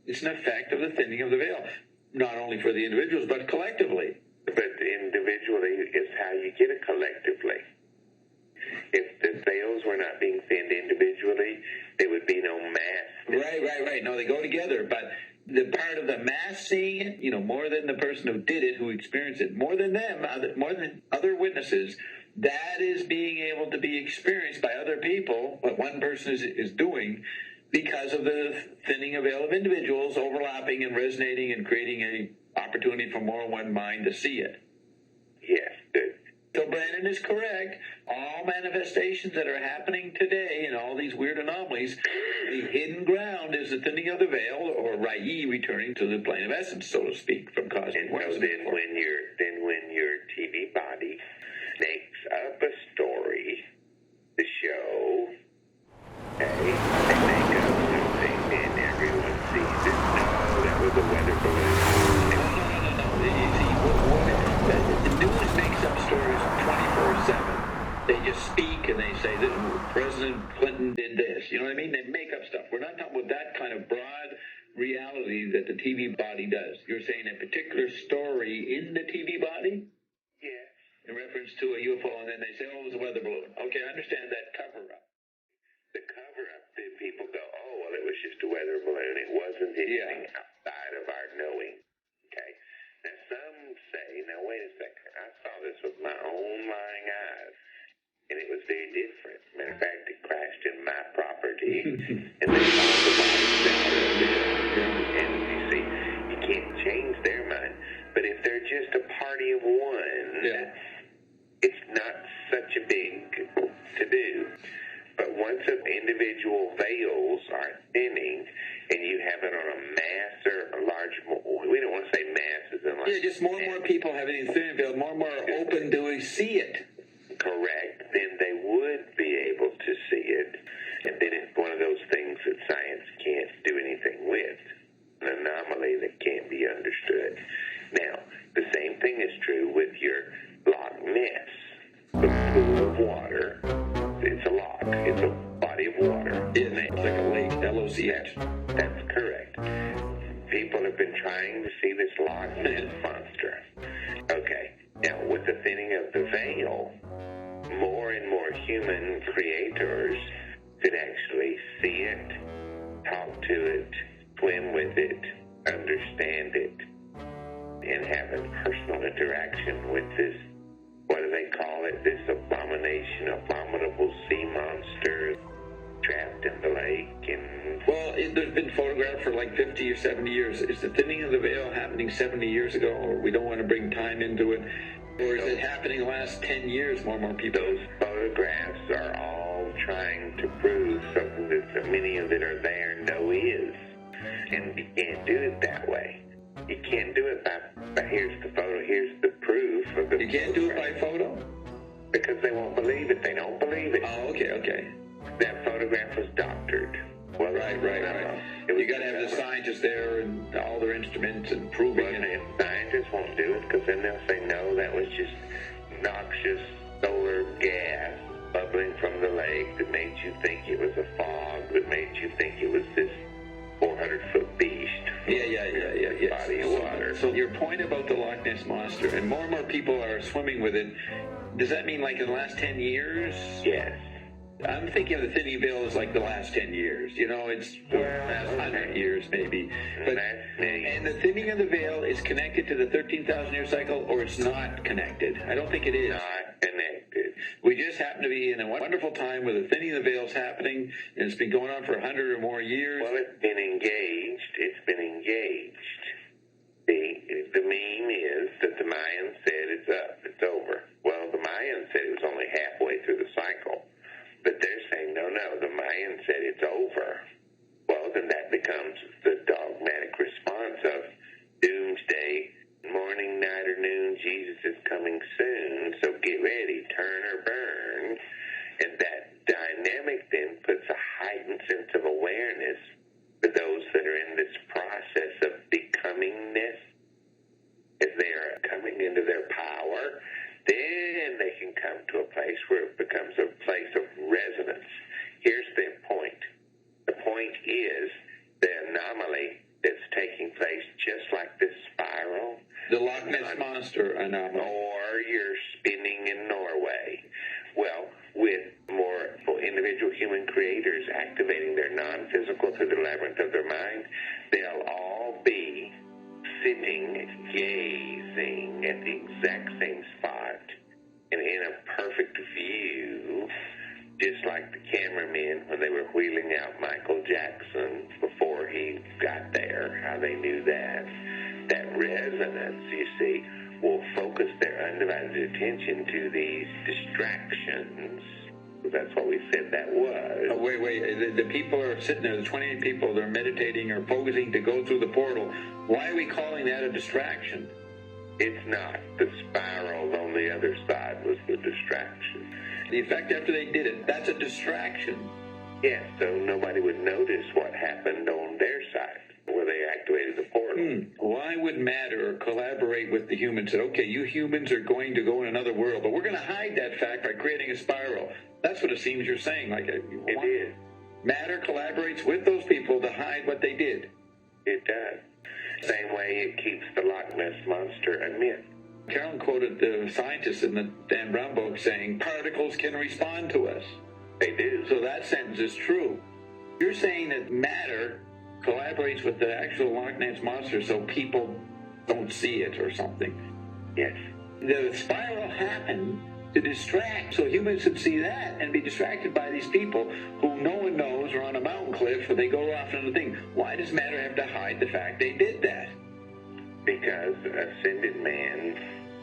P: It's an effect of the thinning of the veil, not only for the individuals, but collectively.
G: But individually is how you get it collectively. If the veils were not being thinned individually, there would be no mass.
P: Right. No, they go together. But the part of the mass seeing it, more than the person who did it, who experienced it, more than them, more than other witnesses, that is being able to be experienced by other people, what one person is doing, because of the thinning of veil of individuals overlapping and resonating and creating an opportunity for more than one mind to see it.
A: Yes, good.
P: So Brandon is correct. All manifestations that are happening today and all these weird anomalies, the hidden ground is the thinning of the veil, or i.e. returning to the plane of essence, so to speak, from cosmic.
A: And so then when your TV body makes up a story to show, okay, they make up something and everyone sees it. No, that was a weather balloon.
P: No. You see, the news makes up stories 24/7. They just speak and they say that President Clinton did this. You know what I mean? They make up stuff. We're not talking about that kind of broad reality that the TV body does. You're saying a particular story in the TV body?
A: Yes.
P: In reference to a UFO, and then they say, oh, it was a weather balloon. Okay, I understand that cover-up.
A: The cover-up, then people go, oh, well, it was just a weather balloon. It wasn't anything outside of our knowing. Okay? Now, some say, now, wait a second. I saw this with my own lying eyes, and it was very different. Matter of fact, it crashed in my property, and they found the bodies out of it. And you see, you can't change their mind. But if they're just a party of one, it's not such a big to-do. But once individual veils are thinning, and you have it on a mass or a large, we don't want to say masses.
P: Yeah, just more and more people have it in thin veil, more and more are open to see it.
A: Correct. Then they would be able to see it. And then it's one of those things that science can't do anything with. An anomaly that can't be understood. Now, the same thing is true with your Loch Ness. The pool of water, it's a loch. It's a body of water.
P: It's like a lake, L-O-C-H.
A: That's correct. People have been trying to see this Loch Ness monster. Okay. Now, with the thinning of the veil, more and more human creators could actually see it, talk to it, swim with it, understand it, and have a personal interaction with this, what do they call it, this abominable sea monster trapped in the lake. And
P: well, there's been photographed for like 50 or 70 years. Is the thinning of the veil happening 70 years ago, or we don't want to bring time into it? Or is it happening the last 10 years, more and more people?
A: Those photographs are all trying to prove something that so many of it are there know is. And you can't do it that way. You can't do it by here's the photo, here's the proof of the.
P: You can't do it by photo?
A: Because they won't believe it. They don't believe it.
P: Oh, okay.
A: That photograph was doctored. Well,
P: right. You got to have the scientists there and all their instruments and proving it.
A: And scientists won't do it because then they'll say, no, that was just noxious solar gas bubbling from the lake that made you think it was a fog, that made you think it was this 400-foot beast.
P: Yeah.
A: Body of water.
P: So your point about the Loch Ness Monster, and more people are swimming with it, does that mean like in the last 10 years?
A: Yes.
P: I'm thinking of the thinning veil as like the last 10 years. You know, it's the last 100 years maybe. But and the thinning of the veil is connected to the 13,000-year cycle, or it's not connected? I don't think it is.
A: Not connected.
P: We just happen to be in a wonderful time where the thinning of the veil is happening, and it's been going on for 100 or more years.
A: Well, it's been engaged. The meme is that the Mayans said it's up, it's over. Well, the Mayans said it was only halfway through the cycle. But they're saying, no, the Mayans said it's over. Well, then that becomes the dogmatic response of doomsday, morning, night, or noon, Jesus is coming soon, so get ready, turn or burn. And that dynamic then puts a heightened sense of awareness for those that are in this process of becomingness. As they are coming into their power, then they can come to a place where it becomes a place of resonance. Here's the point. The point is the anomaly that's taking place just like this spiral.
P: The Loch Ness Monster anomaly.
A: Or you're spinning in Norway. Well, with more individual human creators activating their non-physical through the labyrinth of their mind, they'll all be sitting, gazing at the exact same spot and in a perfect view Just like the cameramen when they were wheeling out Michael Jackson before he got there, how they knew that. That resonance, you see, will focus their undivided attention to these distractions. That's what we said that was.
P: Oh, wait. The people are sitting there, the 28 people, they're meditating or focusing to go through the portal. Why are we calling that a distraction?
A: It's not. The spiral on the other side was the distraction.
P: The effect after they did it, that's a distraction.
A: Yes, so nobody would notice what happened on their side where they activated the portal.
P: Why would matter collaborate with the humans? Said, okay, you humans are going to go in another world, but we're going to hide that fact by creating a spiral. That's what it seems you're saying. Like it is. Matter collaborates with those people to hide what they did.
A: It does. Same way it keeps the Loch Ness Monster a myth.
P: Carolyn quoted the scientist in the Dan Brown book saying, particles can respond to us.
A: They do.
P: So that sentence is true. You're saying that matter collaborates with the actual Loch Ness Monster so people don't see it or something.
A: Yes.
P: The spiral happened to distract, so humans would see that and be distracted by these people who no one knows are on a mountain cliff or they go off into the thing. Why does matter have to hide the fact they did that?
A: Because ascended man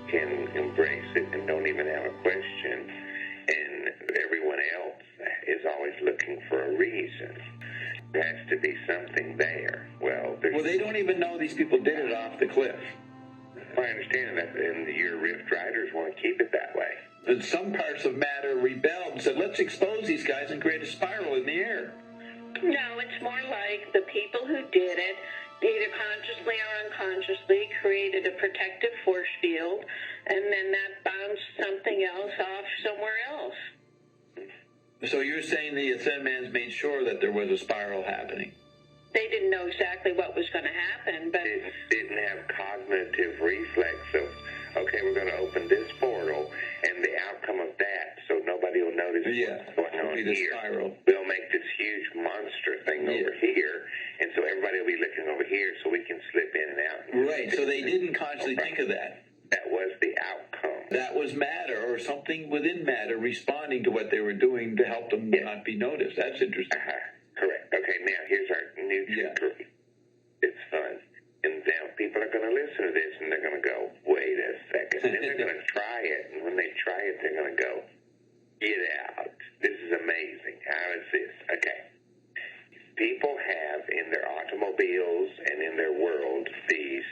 A: can embrace it and don't even have a question, and everyone else is always looking for a reason. There has to be something there. Well,
P: they don't even know these people did it off the cliff.
A: I understand that, and your Rift Riders want to keep it that way.
P: And some parts of matter rebelled and said, let's expose these guys and create a spiral in the air.
O: No, it's more like the people who did it, either consciously or unconsciously, created a protective force field, and then that bounced something else off somewhere else.
P: So you're saying the Ascended Man's made sure that there was a spiral happening?
O: They didn't know exactly what was going to happen, but
A: didn't have cognitive reflex of, okay, we're going to open this portal, and the outcome of that, so nobody will notice what's going on here.
P: Spiral.
A: We'll make this huge monster thing over here, and so everybody will be looking over here, so we can slip in and out.
P: Right. So they didn't consciously think of that.
A: That was the outcome.
P: That was matter, or something within matter, responding to what they were doing to help them not be noticed. That's interesting.
A: Correct. Okay, now here's our new trickery. It's fun. And now people are going to listen to this, and they're going to go, wait a second. And then they're going to try it, and when they try it, they're going to go, get out. This is amazing. How is this? Okay. People have in their automobiles and in their world these,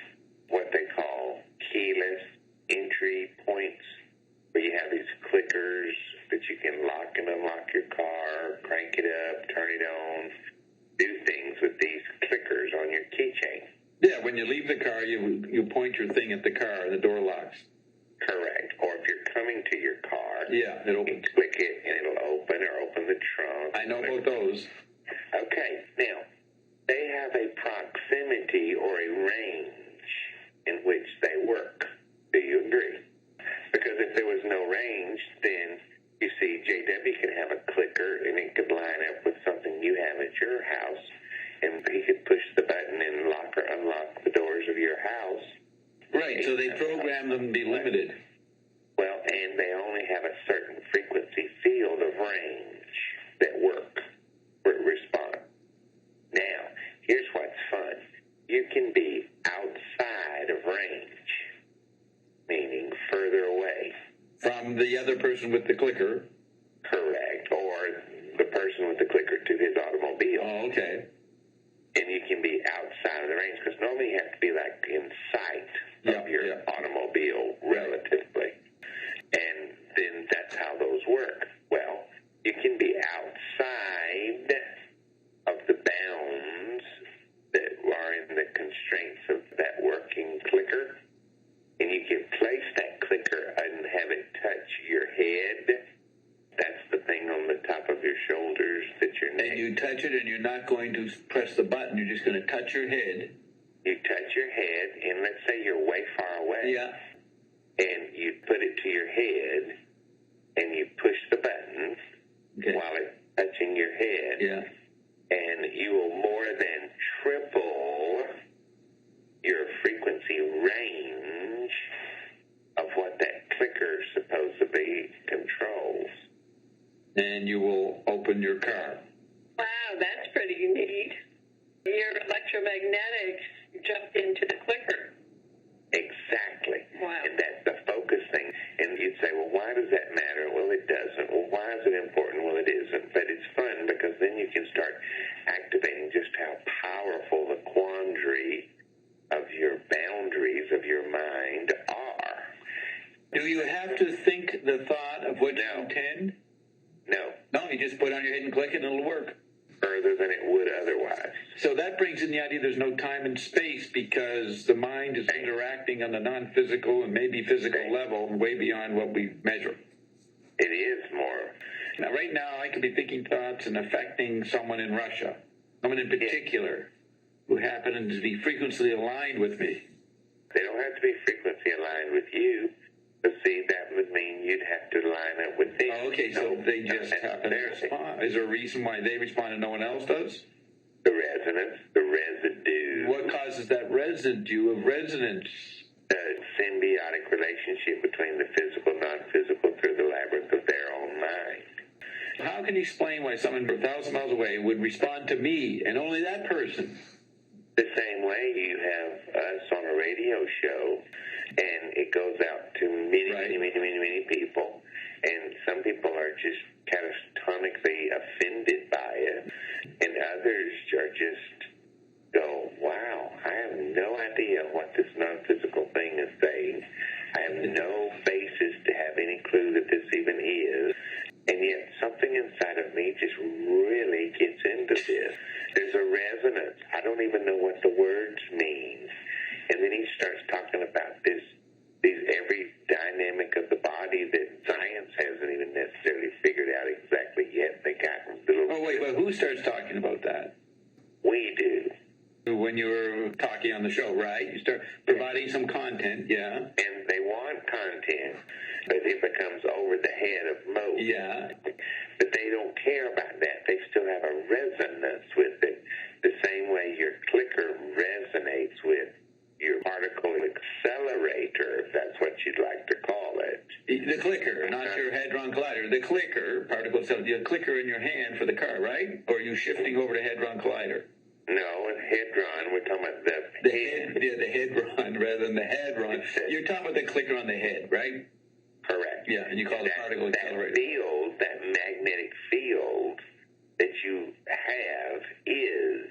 A: what they call keyless entry points, where you have these clickers that you can lock and unlock your car, crank it up, turn it on, do things with these clickers on your keychain.
P: Yeah, when you leave the car, you point your thing at the car and the door locks.
A: Correct. Or if you're coming to your car,
P: it opens.
A: You click it and it'll open, or open the trunk.
P: I know about those.
A: Okay, now, they have a proximity or a range in which they work. Do you agree? Because if there was no range, then you see, JW can have a clicker and it could line up with something you have at your house, and he could push the button and lock or unlock the doors of your house.
P: Right, so they program them to be limited.
A: Well, and they only have a certain frequency field of range that work, respond. Now, here's what's fun. You can be outside of range, meaning further away.
P: From the other person with the clicker?
A: Correct. Or the person with the clicker to his automobile.
P: Oh, okay.
A: And you can be outside of the range, because normally you have to be like in sight of your automobile relatively. And then that's how those work. Well, you can be outside of the bounds that are in the constraints of that working clicker, and you can place that clicker and have it touch your head. That's the thing on the top of your shoulders that your neck.
P: And you touch it, and you're not going to press the button. You're just going to touch your head.
A: You touch your head, and let's say you're way far away.
P: Yeah.
A: And you put it to your head, and you push the button while it's touching your head.
P: Yeah.
A: And you will more than triple your frequency range of what that clicker supposedly controls.
P: and you will open your car.
O: Wow, that's pretty neat. Your electromagnetics jump into the clicker.
A: Exactly.
O: Wow.
A: And that's the focus thing. And you'd say, well, why does that matter? Well, it doesn't. Well, why is it important? Well, it isn't. But it's fun because then you can start activating just how powerful the quandary of your boundaries of your mind are.
P: Do you have to think the thought of what you intend?
A: No.
P: No, you just put it on your head and click it and it'll work.
A: Further than it would otherwise.
P: So that brings in the idea there's no time and space because the mind is interacting on the non-physical and maybe physical level way beyond what we measure.
A: It is more.
P: Now, right now, I could be thinking thoughts and affecting someone in Russia, someone in particular, who happens to be frequently aligned with me.
A: They don't have to be frequency aligned with you. But see, that would mean you'd have to line up with them.
P: Oh, okay, so they just happen to respond. Is there a reason why they respond and no one else does?
A: The resonance, the residue.
P: What causes that residue of resonance?
A: The symbiotic relationship between the physical and non-physical through the labyrinth of their own mind.
P: How can you explain why someone 1,000 miles away would respond to me and only that person?
A: The same way you have us on a radio show, and it goes out to many people, and some people are just catastrophically offended by it, and others are just go, wow, I have no idea what this non-physical thing is saying. I have no basis to have any clue that this even is, and yet something inside of me just really gets into this. There's a resonance. I don't even know what the words mean. And then he starts talking about these every dynamic of the body that science hasn't even necessarily figured out exactly yet. They got little...
P: Oh, wait, but who starts talking about that?
A: We do.
P: When you were talking on the show, right? You start providing some content, yeah.
A: And they want content, but it becomes over the head of most.
P: Yeah.
A: But they don't care about that. They still have a resonance with it, the same way your clicker resonates with your particle accelerator, if that's what you'd like to call it.
P: The clicker, not your Hadron Collider. The clicker, particle accelerator, the clicker in your hand for the car, right? Or are you shifting over to Hadron Collider?
A: No, in Hadron, we're talking about
P: the head. Yeah, the Hadron rather than the Hadron. You're talking about the clicker on the head, right?
A: Correct.
P: Yeah, and you call it particle accelerator.
A: That field, that magnetic field that you have is,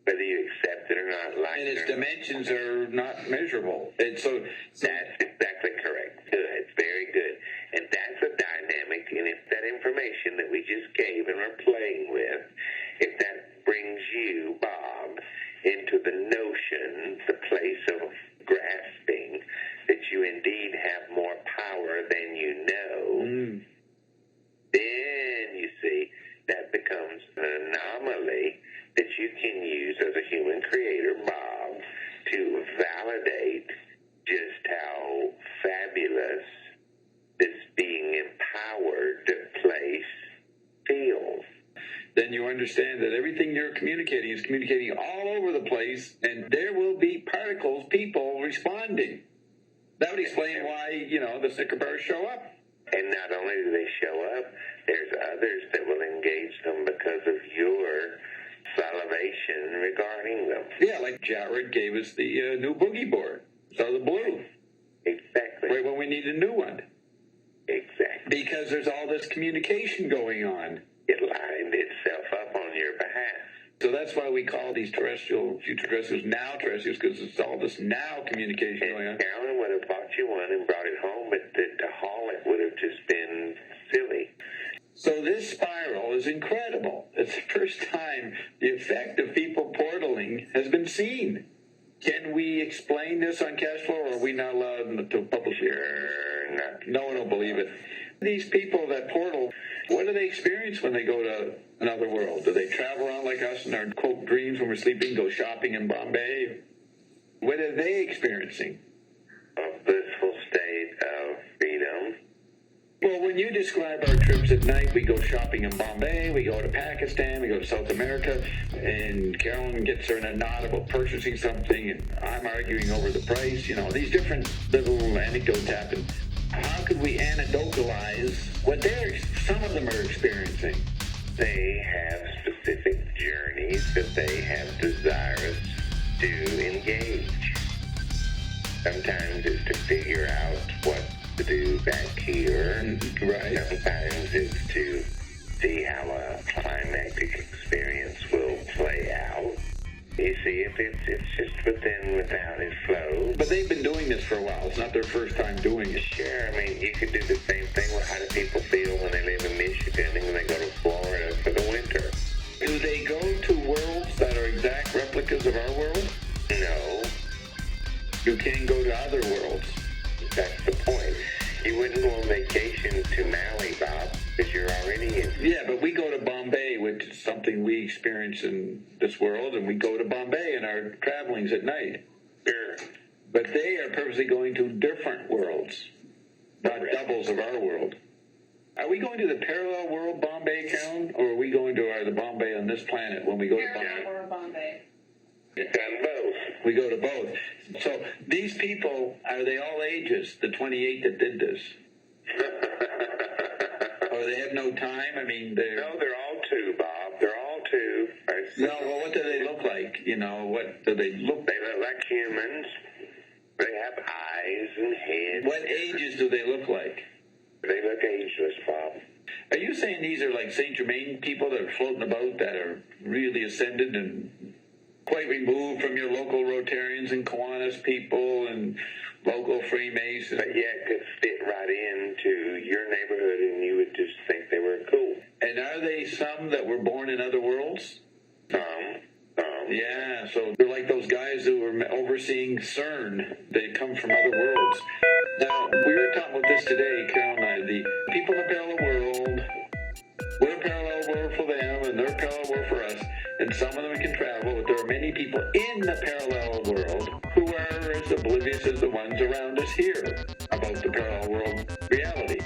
A: whether you accept it or not, like
P: and its dimensions are not measurable. And so
A: that's exactly correct. Good, very good. And that's a dynamic, and if that information that we just gave and we're playing with, if that brings you, Bob, into the notion, the place of grasping that you indeed have more power than you know, then you see that becomes an anomaly that you can use as a human creator, Bob, to validate just how fabulous this being empowered place feels.
P: Then you understand that everything you're communicating is communicating all over the place, and there will be particles, people responding. That would explain why, the Snicker bars show up.
A: And not only do they show up, there's others that will engage them because of your salivation regarding them.
P: Yeah, like Jared gave us the new boogie board. So the blue.
A: Exactly.
P: Right when we need a new one.
A: Exactly.
P: Because there's all this communication going on.
A: It lined itself up on your behalf.
P: So that's why we call these future terrestrials now terrestrials, because it's all this now communication going on.
A: Carolyn would have bought you one and brought it home, but to haul it would have just been silly.
P: So this spiral is incredible. It's the first time the effect of people portaling has been seen. Can we explain this on cash flow, or are we not allowed to publish it?
A: Sure not.
P: No one will believe it. These people that portal, what do they experience when they go to another world? Do they travel around like us in our, quote, dreams when we're sleeping, go shopping in Bombay? What are they experiencing?
A: A blissful state of freedom.
P: Well, when you describe our trips at night, we go shopping in Bombay, we go to Pakistan, we go to South America, and Carolyn gets her in a knot about purchasing something, and I'm arguing over the price. These different little anecdotes happen. How could we anecdotalize what some of them are experiencing?
A: They have specific journeys that they have desires to engage. Sometimes it's to figure out what to do back here.
P: Right.
A: Sometimes it's to see how a climactic experience will play out. You see, if it's just without its flow.
P: But they've been doing this for a while. It's not their first time doing it.
A: Sure, I mean, you could do the same thing with how do people feel when they live in Michigan and when they go to Florida for the winter.
P: Do they go to worlds that are exact replicas of our world?
A: No.
P: You can go to other worlds.
A: That's the point. You wouldn't go on vacation to Maui, Bob, because you're already in.
P: Yeah, but we go to Bombay, which is something we experience in this world, and we go to Bombay in our travelings at night.
A: Sure.
P: But they are purposely going to different worlds, not doubles of our world. Are we going to the parallel world Bombay, Carolyn, or are we going to the Bombay on this planet when we go to Bombay?
L: Parallel or Bombay.
A: Done both.
P: We go to both. So these people, are they all ages, the 28 that did this? Or they have no time? I mean,
A: they're all two, Bob. They're all two.
P: No, well, what do they look like? You know, what do they look?
A: They look like humans. They have eyes and heads.
P: What ages do they look like?
A: They look ageless, Bob.
P: Are you saying these are like Saint Germain people that are floating about that are really ascended and quite removed from your local Rotarians and Kiwanis people and local Freemasons?
A: But yet could fit right into your neighborhood and you would just think they were cool.
P: And are they some that were born in other worlds?
A: Some.
P: Yeah, so they're like those guys who were overseeing CERN. They come from other worlds. Now, we were talking about this today, Carol and I. The people in the parallel world, we're a parallel world for them, and they're a parallel world for us. And some of them can travel, but there are many people in the parallel world who are as oblivious as the ones around us here about the parallel world reality.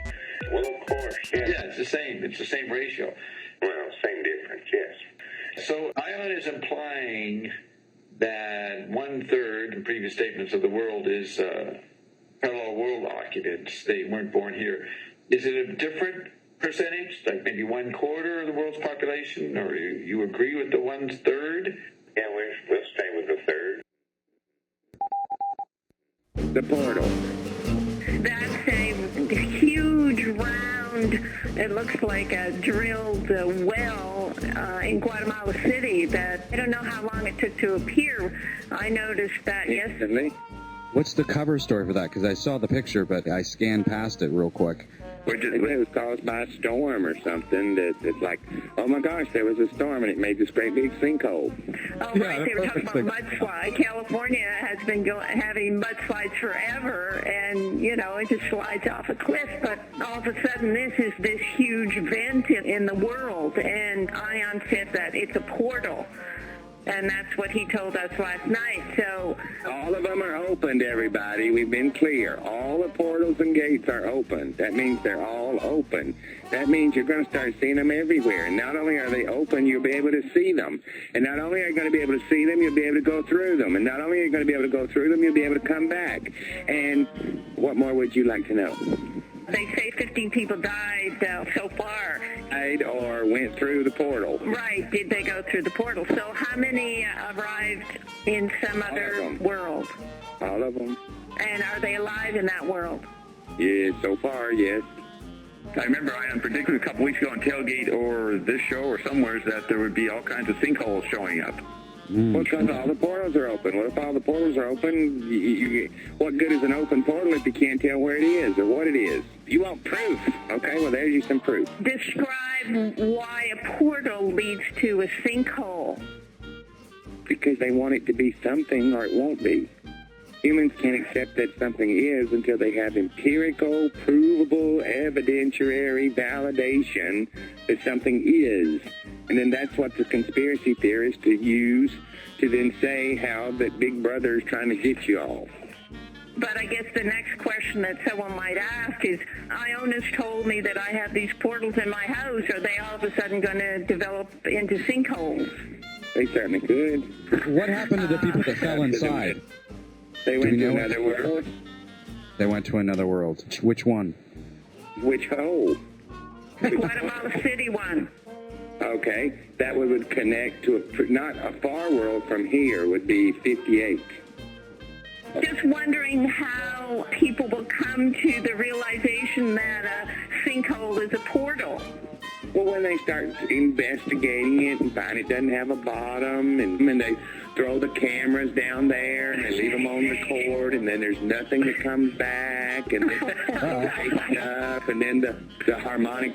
A: Well, of course, yes.
P: Yeah, it's the same. It's the same ratio.
A: Well, same difference, yes.
P: So Ion is implying that 1/3 in previous statements of the world is parallel world occupants. They weren't born here. Is it a different percentage, like maybe 1/4 of the world's population, or you agree with the 1/3?
A: Yeah, we'll stay with the third.
G: The portal.
H: That's a huge round, it looks like a drilled well in Guatemala City that I don't know how long it took to appear. I noticed that yesterday.
N: What's the cover story for that? Because I saw the picture, but I scanned past it real quick.
G: It was caused by a storm or something. It's like, oh my gosh, there was a storm and it made this great big sinkhole.
H: Oh, right, they were talking about mudslide. California has been having mudslides forever, and, you know, it just slides off a cliff. But all of a sudden, this is this huge vent in the world, and Ion said that it's a portal. And that's what he told us last night. So
G: all of them are open to everybody. We've been clear. All the portals and gates are open. That means they're all open. That means you're going to start seeing them everywhere. And not only are they open, you'll be able to see them. And not only are you going to be able to see them, you'll be able to go through them. And not only are you going to be able to go through them, you'll be able to come back. And what more would you like to know?
H: They say 15 people died so far.
G: Died or went through the portal.
H: Right. Did they go through the portal? So how many arrived in some other world?
G: All of them.
H: And are they alive in that world?
G: Yeah, so far, yes.
K: I remember Ion predicted a couple weeks ago on Tailgate or this show or somewhere that there would be all kinds of sinkholes showing up.
G: Well, because all the portals are open. What if all the portals are open? What good is an open portal if you can't tell where it is or what it is? You want proof. Okay, well, there's you some proof.
H: Describe why a portal leads to a sinkhole.
G: Because they want it to be something or it won't be. Humans can't accept that something is until they have empirical, provable, evidentiary validation that something is. And then that's what the conspiracy theorists use to then say how that Big Brother is trying to get you all.
H: But I guess the next question that someone might ask is, Ionis told me that I have these portals in my house. Are they all of a sudden going to develop into sinkholes?
G: They certainly could.
N: What happened to the people that fell inside?
G: They went to another world.
N: They went to another world. Which one?
G: Which hole?
H: The Guatemala City one.
G: Okay, that would connect to not a far world from here would be 58.
H: Just wondering how people will come to the realization that a sinkhole is a portal.
G: Well, when they start investigating it and find it doesn't have a bottom, and they throw the cameras down there and they leave them on record, and then there's nothing that comes back, and then up, and then the harmonic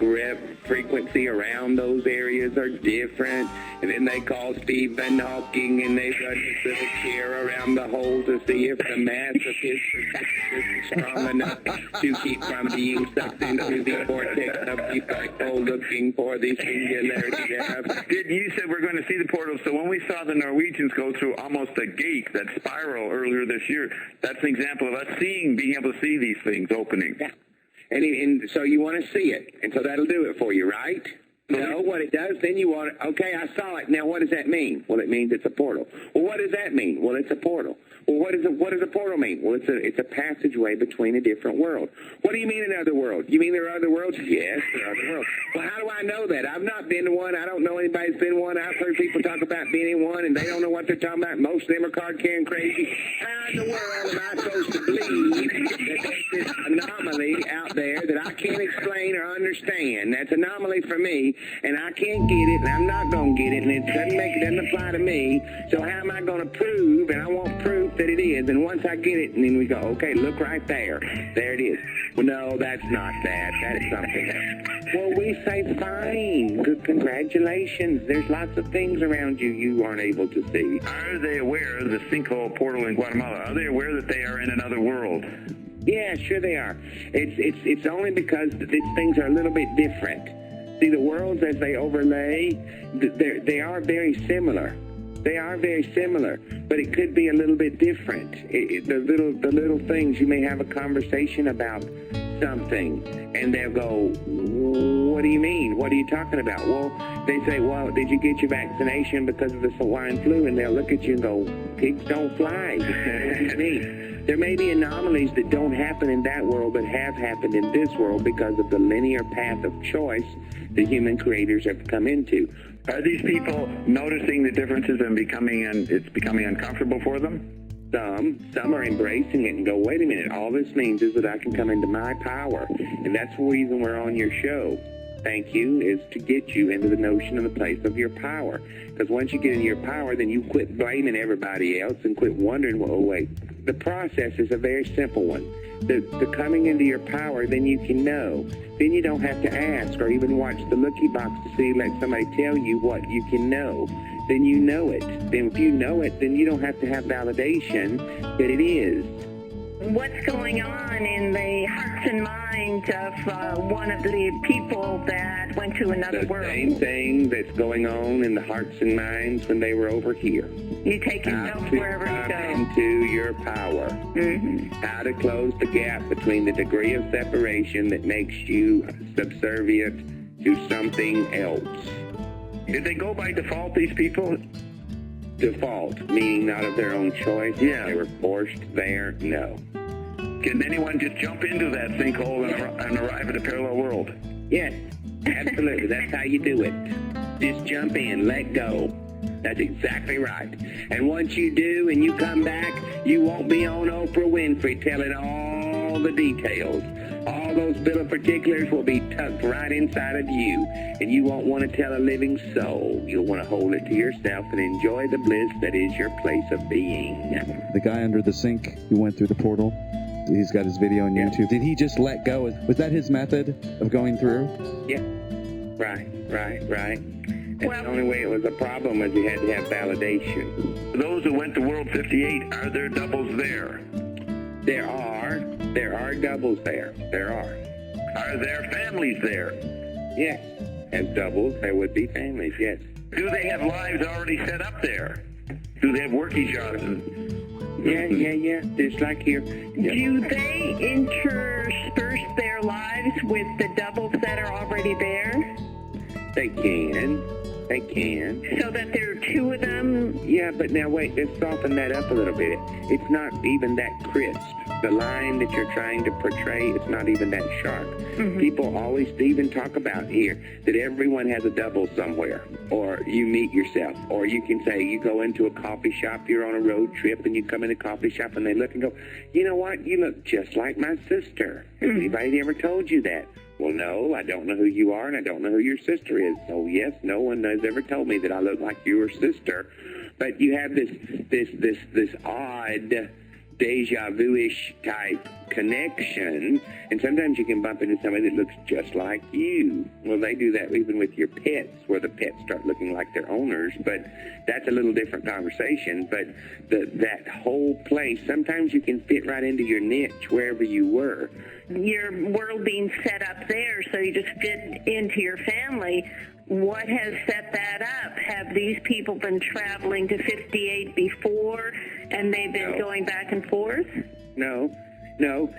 G: frequency around those areas are different, and then they call Stephen Hawking and they run this little chair around the hole to see if the mass of his is strong enough to keep from being sucked into the vortex of the black hole, looking for the singularity thereof.
B: You said we're going to see the portal, so when we saw the Norwegians go through almost a gate, that spiral earlier this year, that's an example of us being able to see these things opening.
G: Yeah. And so you want to see it, and so that'll do it for you, right? No, what it does, then you want to, okay, I saw it. Now, what does that mean? Well, it means it's a portal. Well, what does that mean? Well, it's a portal. Well, what does a portal mean? Well, it's a passageway between a different world. What do you mean another world? You mean there are other worlds? Yes, there are other worlds. Well, how do I know that? I've not been to one. I don't know anybody's been to one. I've heard people talk about being in one, and they don't know what they're talking about. Most of them are card-carrying crazy. How in the world am I supposed to believe that there's this anomaly out there that I can't explain or understand? That's an anomaly for me, and I can't get it, and I'm not going to get it, and it doesn't apply to me. So how am I going to prove, and I want proof that it is, and once I get it, and then we go, okay, look right there. There it is. Well, no, that's not that. That is something else. Well, we say, fine. Good, congratulations. There's lots of things around you aren't able to see.
B: Are they aware of the sinkhole portal in Guatemala? Are they aware that they are in another world?
G: Yeah, sure they are. It's only because these things are a little bit different. See, the worlds as they overlay, they are very similar. They are very similar, but it could be a little bit different. The little things, you may have a conversation about something, and they'll go, what do you mean? What are you talking about? Well, they say, well, did you get your vaccination because of the swine flu? And they'll look at you and go, pigs don't fly. What do you mean? There may be anomalies that don't happen in that world but have happened in this world because of the linear path of choice the human creators have come into.
B: Are these people noticing the differences and it's becoming uncomfortable for them?
G: Some are embracing it and go, wait a minute, all this means is that I can come into my power. And that's the reason we're on your show. Thank you, is to get you into the notion of the place of your power. Because once you get into your power, then you quit blaming everybody else and quit wondering, well, oh, wait. The process is a very simple one. The coming into your power, then you can know. Then you don't have to ask or even watch the looky box to see, let somebody tell you what you can know. Then you know it. Then if you know it, then you don't have to have validation that it is.
H: What's going on in the hearts and minds of one of the people that went to another world?
G: The same thing that's going on in the hearts and minds when they were over here.
H: You take yourself wherever you go.
G: Into your power.
H: Mm-hmm.
G: How to close the gap between the degree of separation that makes you subservient to something else.
B: Did they go by default, these people?
G: Default, meaning not of their own choice?
B: Yeah.
G: They were forced there? No.
B: Can anyone just jump into that sinkhole and arrive at a parallel world?
G: Yes, absolutely. That's how you do it. Just jump in, let go. That's exactly right. And once you do and you come back, you won't be on Oprah Winfrey telling all the details. All those bill of particulars will be tucked right inside of you, and you won't want to tell a living soul. You'll want to hold it to yourself and enjoy the bliss that is your place of being.
N: The guy under the sink who went through the portal, he's got his video on YouTube. Did he just let go? Was that his method of going through?
G: Yeah. Right. And the only way it was a problem was you had to have validation.
B: Those who went to World 58, are there doubles there?
G: There are doubles there. There are.
B: Are there families there?
G: Yes. As doubles, there would be families, yes.
B: Do they have lives already set up there? Do they have working jobs?
G: Yeah. Just like here.
H: Do they intersperse their lives with the doubles that are already there?
G: They can. They can.
H: So that there are two of them?
G: Yeah, but now wait, let's soften that up a little bit. It's not even that crisp. The line that you're trying to portray is not even that sharp.
H: Mm-hmm.
G: People always even talk about here that everyone has a double somewhere, or you meet yourself, or you can say you go into a coffee shop, you're on a road trip, and you come in a coffee shop and they look and go, you know what, you look just like my sister. Has anybody ever told you that? Well, no, I don't know who you are, and I don't know who your sister is. So, yes, no one has ever told me that I look like your sister. But you have this odd deja vu-ish type connection, and sometimes you can bump into somebody that looks just like you. Well, they do that even with your pets, where the pets start looking like their owners, but that's a little different conversation. But that whole place, sometimes you can fit right into your niche wherever you were.
H: Your world being set up there, so you just fit into your family. What has set that up? Have these people been traveling to 58 before, and they've been going back and forth?
G: No.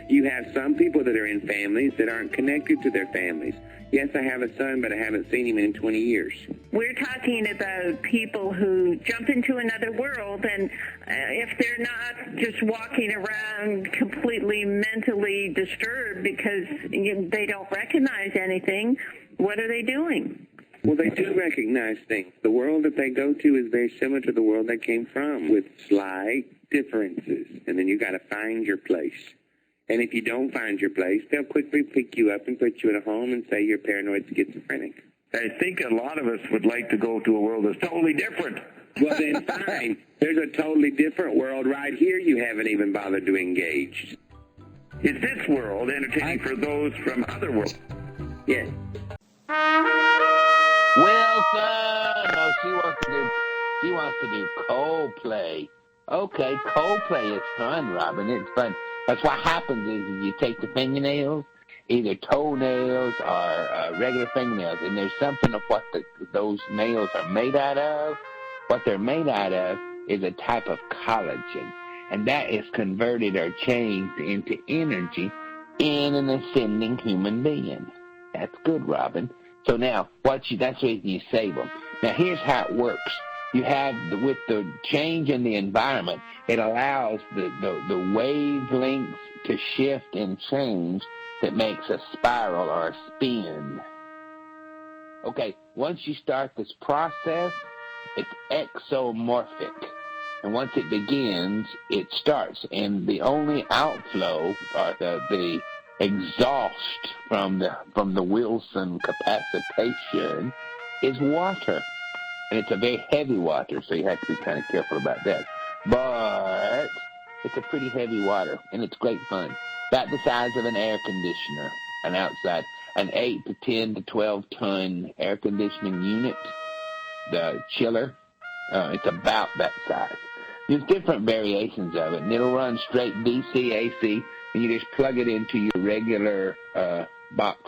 G: You have some people that are in families that aren't connected to their families. Yes, I have a son, but I haven't seen him in 20 years.
H: We're talking about people who jump into another world, and if they're not just walking around completely mentally disturbed because they don't recognize anything, what are they doing?
G: Well, they do recognize things. The world that they go to is very similar to the world they came from, with slight differences. And then you got to find your place. And if you don't find your place, they'll quickly pick you up and put you in a home and say you're paranoid schizophrenic.
B: I think a lot of us would like to go to a world that's totally different.
G: Well, then fine. There's a totally different world right here you haven't even bothered to engage.
B: Is this world entertaining for those from other worlds?
G: Yes.
Q: Wilson! No, she wants to do Coldplay. Okay, Coldplay is fun, Robin. It's fun. That's what happens is you take the fingernails, either toenails or regular fingernails, and there's something of what those nails are made out of. What they're made out of is a type of collagen, and that is converted or changed into energy in an ascending human being. That's good, Robin. So now, that's the reason you save them. Now, here's how it works. You have, with the change in the environment, it allows the wavelengths to shift and change that makes a spiral or a spin. Okay, once you start this process, it's exomorphic. And once it begins, it starts. And the only outflow, or the exhaust from the Wilson capacitation, is water. And it's a very heavy water, so you have to be kind of careful about that. But it's a pretty heavy water, and it's great fun. About the size of an air conditioner, an outside, an 8 to 10 to 12-ton air conditioning unit, the chiller. It's about that size. There's different variations of it, and it'll run straight DC, AC, and you just plug it into your regular box.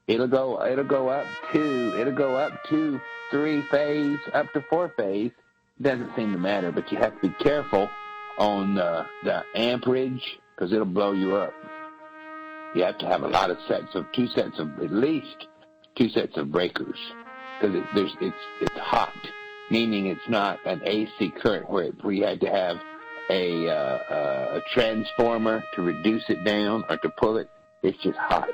Q: It'll go up to 3-phase, up to 4-phase. Doesn't seem to matter, but you have to be careful on the amperage, because it'll blow you up. You have to have a lot of at least two sets of breakers, because it's hot, meaning it's not an AC current where you had to have a transformer to reduce it down or to pull it. It's just hot.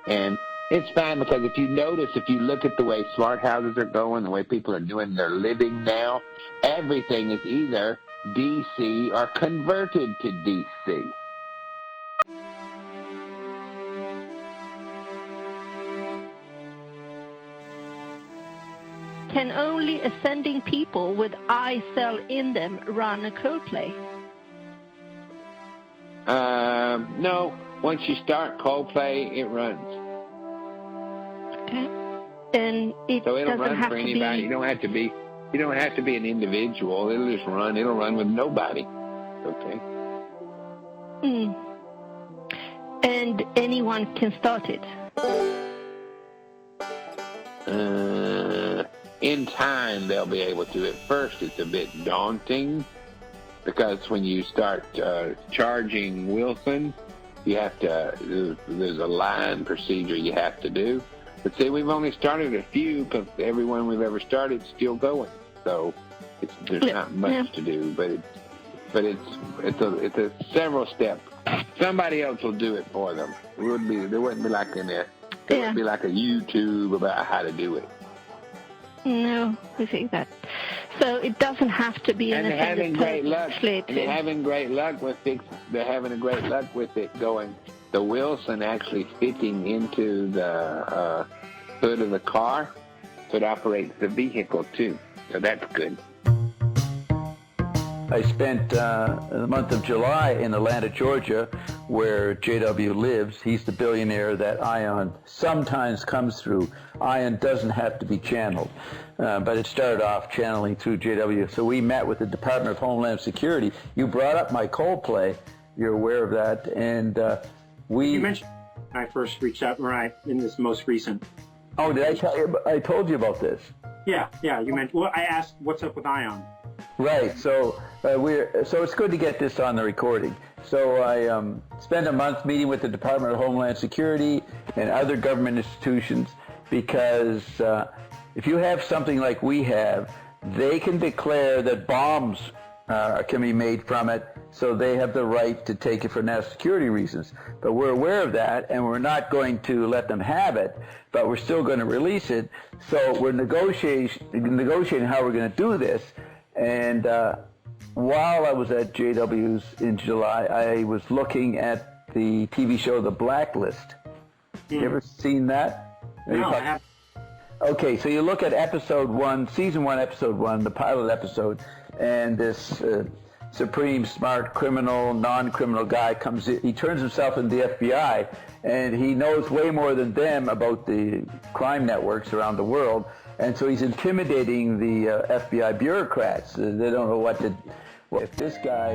Q: And it's fine, because if you look at the way smart houses are going, the way people are doing their living now, everything is either DC or converted to DC.
R: Can only ascending people with I cell in them run a Coldplay?
Q: No. Once you start Coldplay, it runs.
R: Okay. And
Q: so it'll
R: doesn't
Q: run
R: have
Q: for
R: to
Q: anybody.
R: be...
Q: You don't have to be an individual. It'll just run. It'll run with nobody. Okay.
R: And anyone can start it?
Q: In time, they'll be able to. At first, it's a bit daunting, because when you start charging Wilson, you have to. There's a line procedure you have to do. But see, we've only started a few because everyone we've ever started is still going. So there's not much to do, but it's a several step. Somebody else will do it for them. There wouldn't be like there wouldn't be like a YouTube about how to do it.
R: No, we think that. So it doesn't have to be
Q: and they're having great luck. And they're having great luck with it. They're having a great luck with it going. The Wilson actually fitting into the hood of the car, so it operates the vehicle too. So that's good.
C: I spent the month of July in Atlanta, Georgia, where JW lives. He's the billionaire that Ion sometimes comes through. Ion doesn't have to be channeled, but it started off channeling through JW. So we met with the Department of Homeland Security. You brought up my Coldplay. You're aware of that. And
S: You mentioned when I first reached out, in this most recent.
C: Oh, did I tell you? I told you about this.
S: Yeah. You mentioned. Well, I asked, what's up with Ion?
C: Right. So so it's good to get this on the recording. So I spent a month meeting with the Department of Homeland Security and other government institutions because if you have something like we have, they can declare that bombs can be made from it, so they have the right to take it for national security reasons. But we're aware of that, and we're not going to let them have it, but we're still going to release it. So we're negotiating how we're going to do this. And while I was at JW's in July, I was looking at the TV show The Blacklist. You ever seen that?
S: No, I haven't.
C: Okay, so you look at episode 1, season 1, episode 1, the pilot episode, and this supreme smart criminal, non-criminal guy comes in. He turns himself into the FBI, and he knows way more than them about the crime networks around the world. And so he's intimidating the FBI bureaucrats. They don't know what to. If this guy,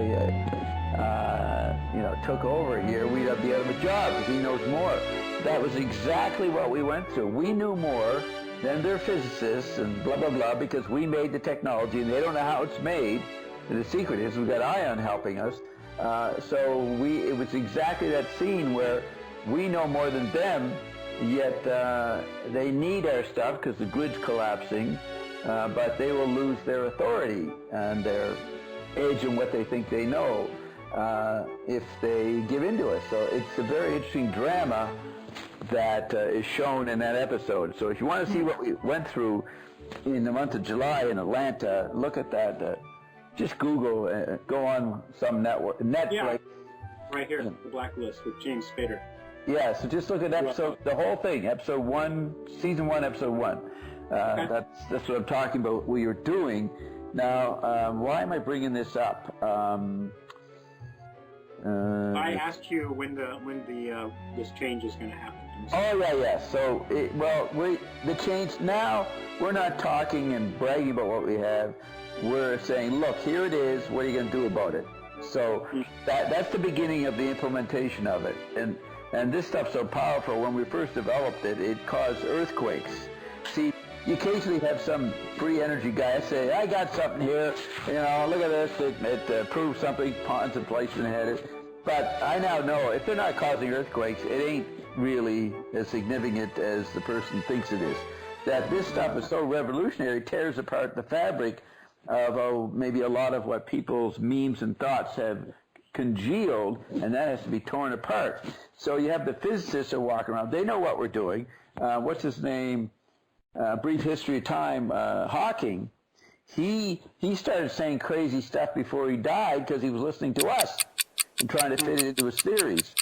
C: took over here, we'd be out of a job because he knows more. That was exactly what we went through. We knew more than their physicists and blah blah blah because we made the technology and they don't know how it's made. And the secret is we've got Ion helping us. It was exactly that scene where we know more than them. Yet they need our stuff because the grid's collapsing, but they will lose their authority and their edge in what they think they know if they give in to us. So it's a very interesting drama that is shown in that episode. So if you want to see what we went through in the month of July in Atlanta, look at that. Just Google, go on some network, Netflix.
S: Yeah, right here, The Blacklist with James Spader.
C: Yeah, so just look at the whole thing, episode 1, season 1, episode 1. Okay. That's what I'm talking about, what you're doing. Now, why am I bringing this up?
S: I asked you when this change is going to happen.
C: Oh, yeah. So, the change, now, we're not talking and bragging about what we have. We're saying, look, here it is, what are you going to do about it? So, that's the beginning of the implementation of it. And this stuff's so powerful, when we first developed it, it caused earthquakes. See, you occasionally have some free energy guy say, I got something here, look at this, it proves something, ponds and places and had it. But I now know, if they're not causing earthquakes, it ain't really as significant as the person thinks it is. That this stuff is so revolutionary, it tears apart the fabric of maybe a lot of what people's memes and thoughts have congealed, and that has to be torn apart. So you have the physicists are walking around. They know what we're doing. What's his name? Brief History of Time, Hawking. He started saying crazy stuff before he died because he was listening to us and trying to fit it into his theories.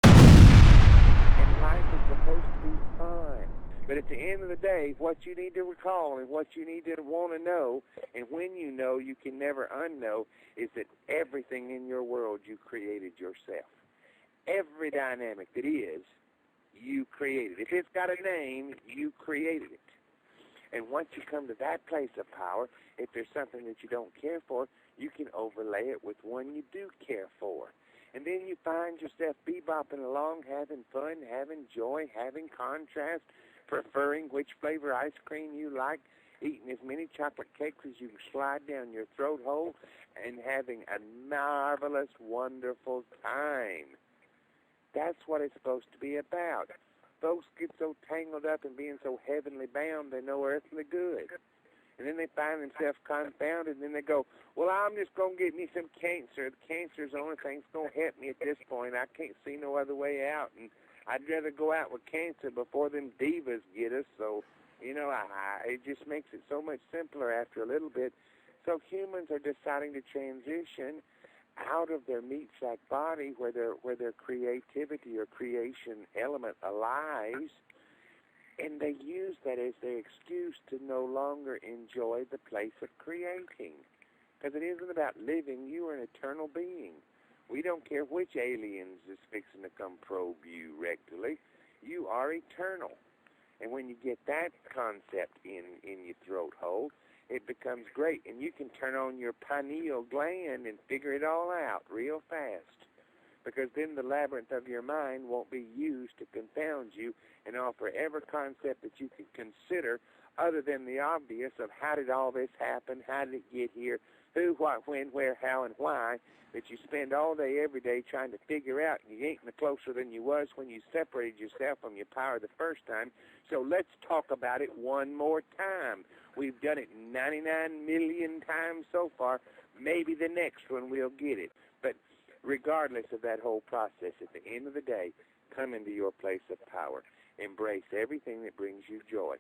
T: And life is supposed to be fun. But at the end of the day, what you need to recall and what you need to want to know, and when you know you can never unknow, is that everything in your world you created yourself. Every dynamic that is, you created. If it's got a name, you created it. And once you come to that place of power, if there's something that you don't care for, you can overlay it with one you do care for. And then you find yourself bebopping along, having fun, having joy, having contrast, preferring which flavor ice cream you like, eating as many chocolate cakes as you can slide down your throat hole, and having a marvelous, wonderful time. That's what it's supposed to be about. Folks get so tangled up in being so heavenly bound they know earthly good. And then they find themselves confounded, and then they go, well, I'm just going to get me some cancer. The cancer's the only thing that's going to help me at this point. I can't see no other way out, and I'd rather go out with cancer before them divas get us. So, you know, it just makes it so much simpler after a little bit. So humans are deciding to transition out of their meat-sack body where their creativity or creation element lies, and they use that as their excuse to no longer enjoy the place of creating. Because it isn't about living. You are an eternal being. We don't care which aliens is fixing to come probe you rectally. You are eternal. And when you get that concept in your throat hole, it becomes great. And you can turn on your pineal gland and figure it all out real fast. Because then the labyrinth of your mind won't be used to confound you and offer every concept that you can consider other than the obvious of how did all this happen, how did it get here, who, what, when, where, how, and why, that you spend all day, every day trying to figure out, and you ain't no closer than you was when you separated yourself from your power the first time. So let's talk about it one more time. We've done it 99 million times so far. Maybe the next one we'll get it. But regardless of that whole process, at the end of the day, come into your place of power. Embrace everything that brings you joy.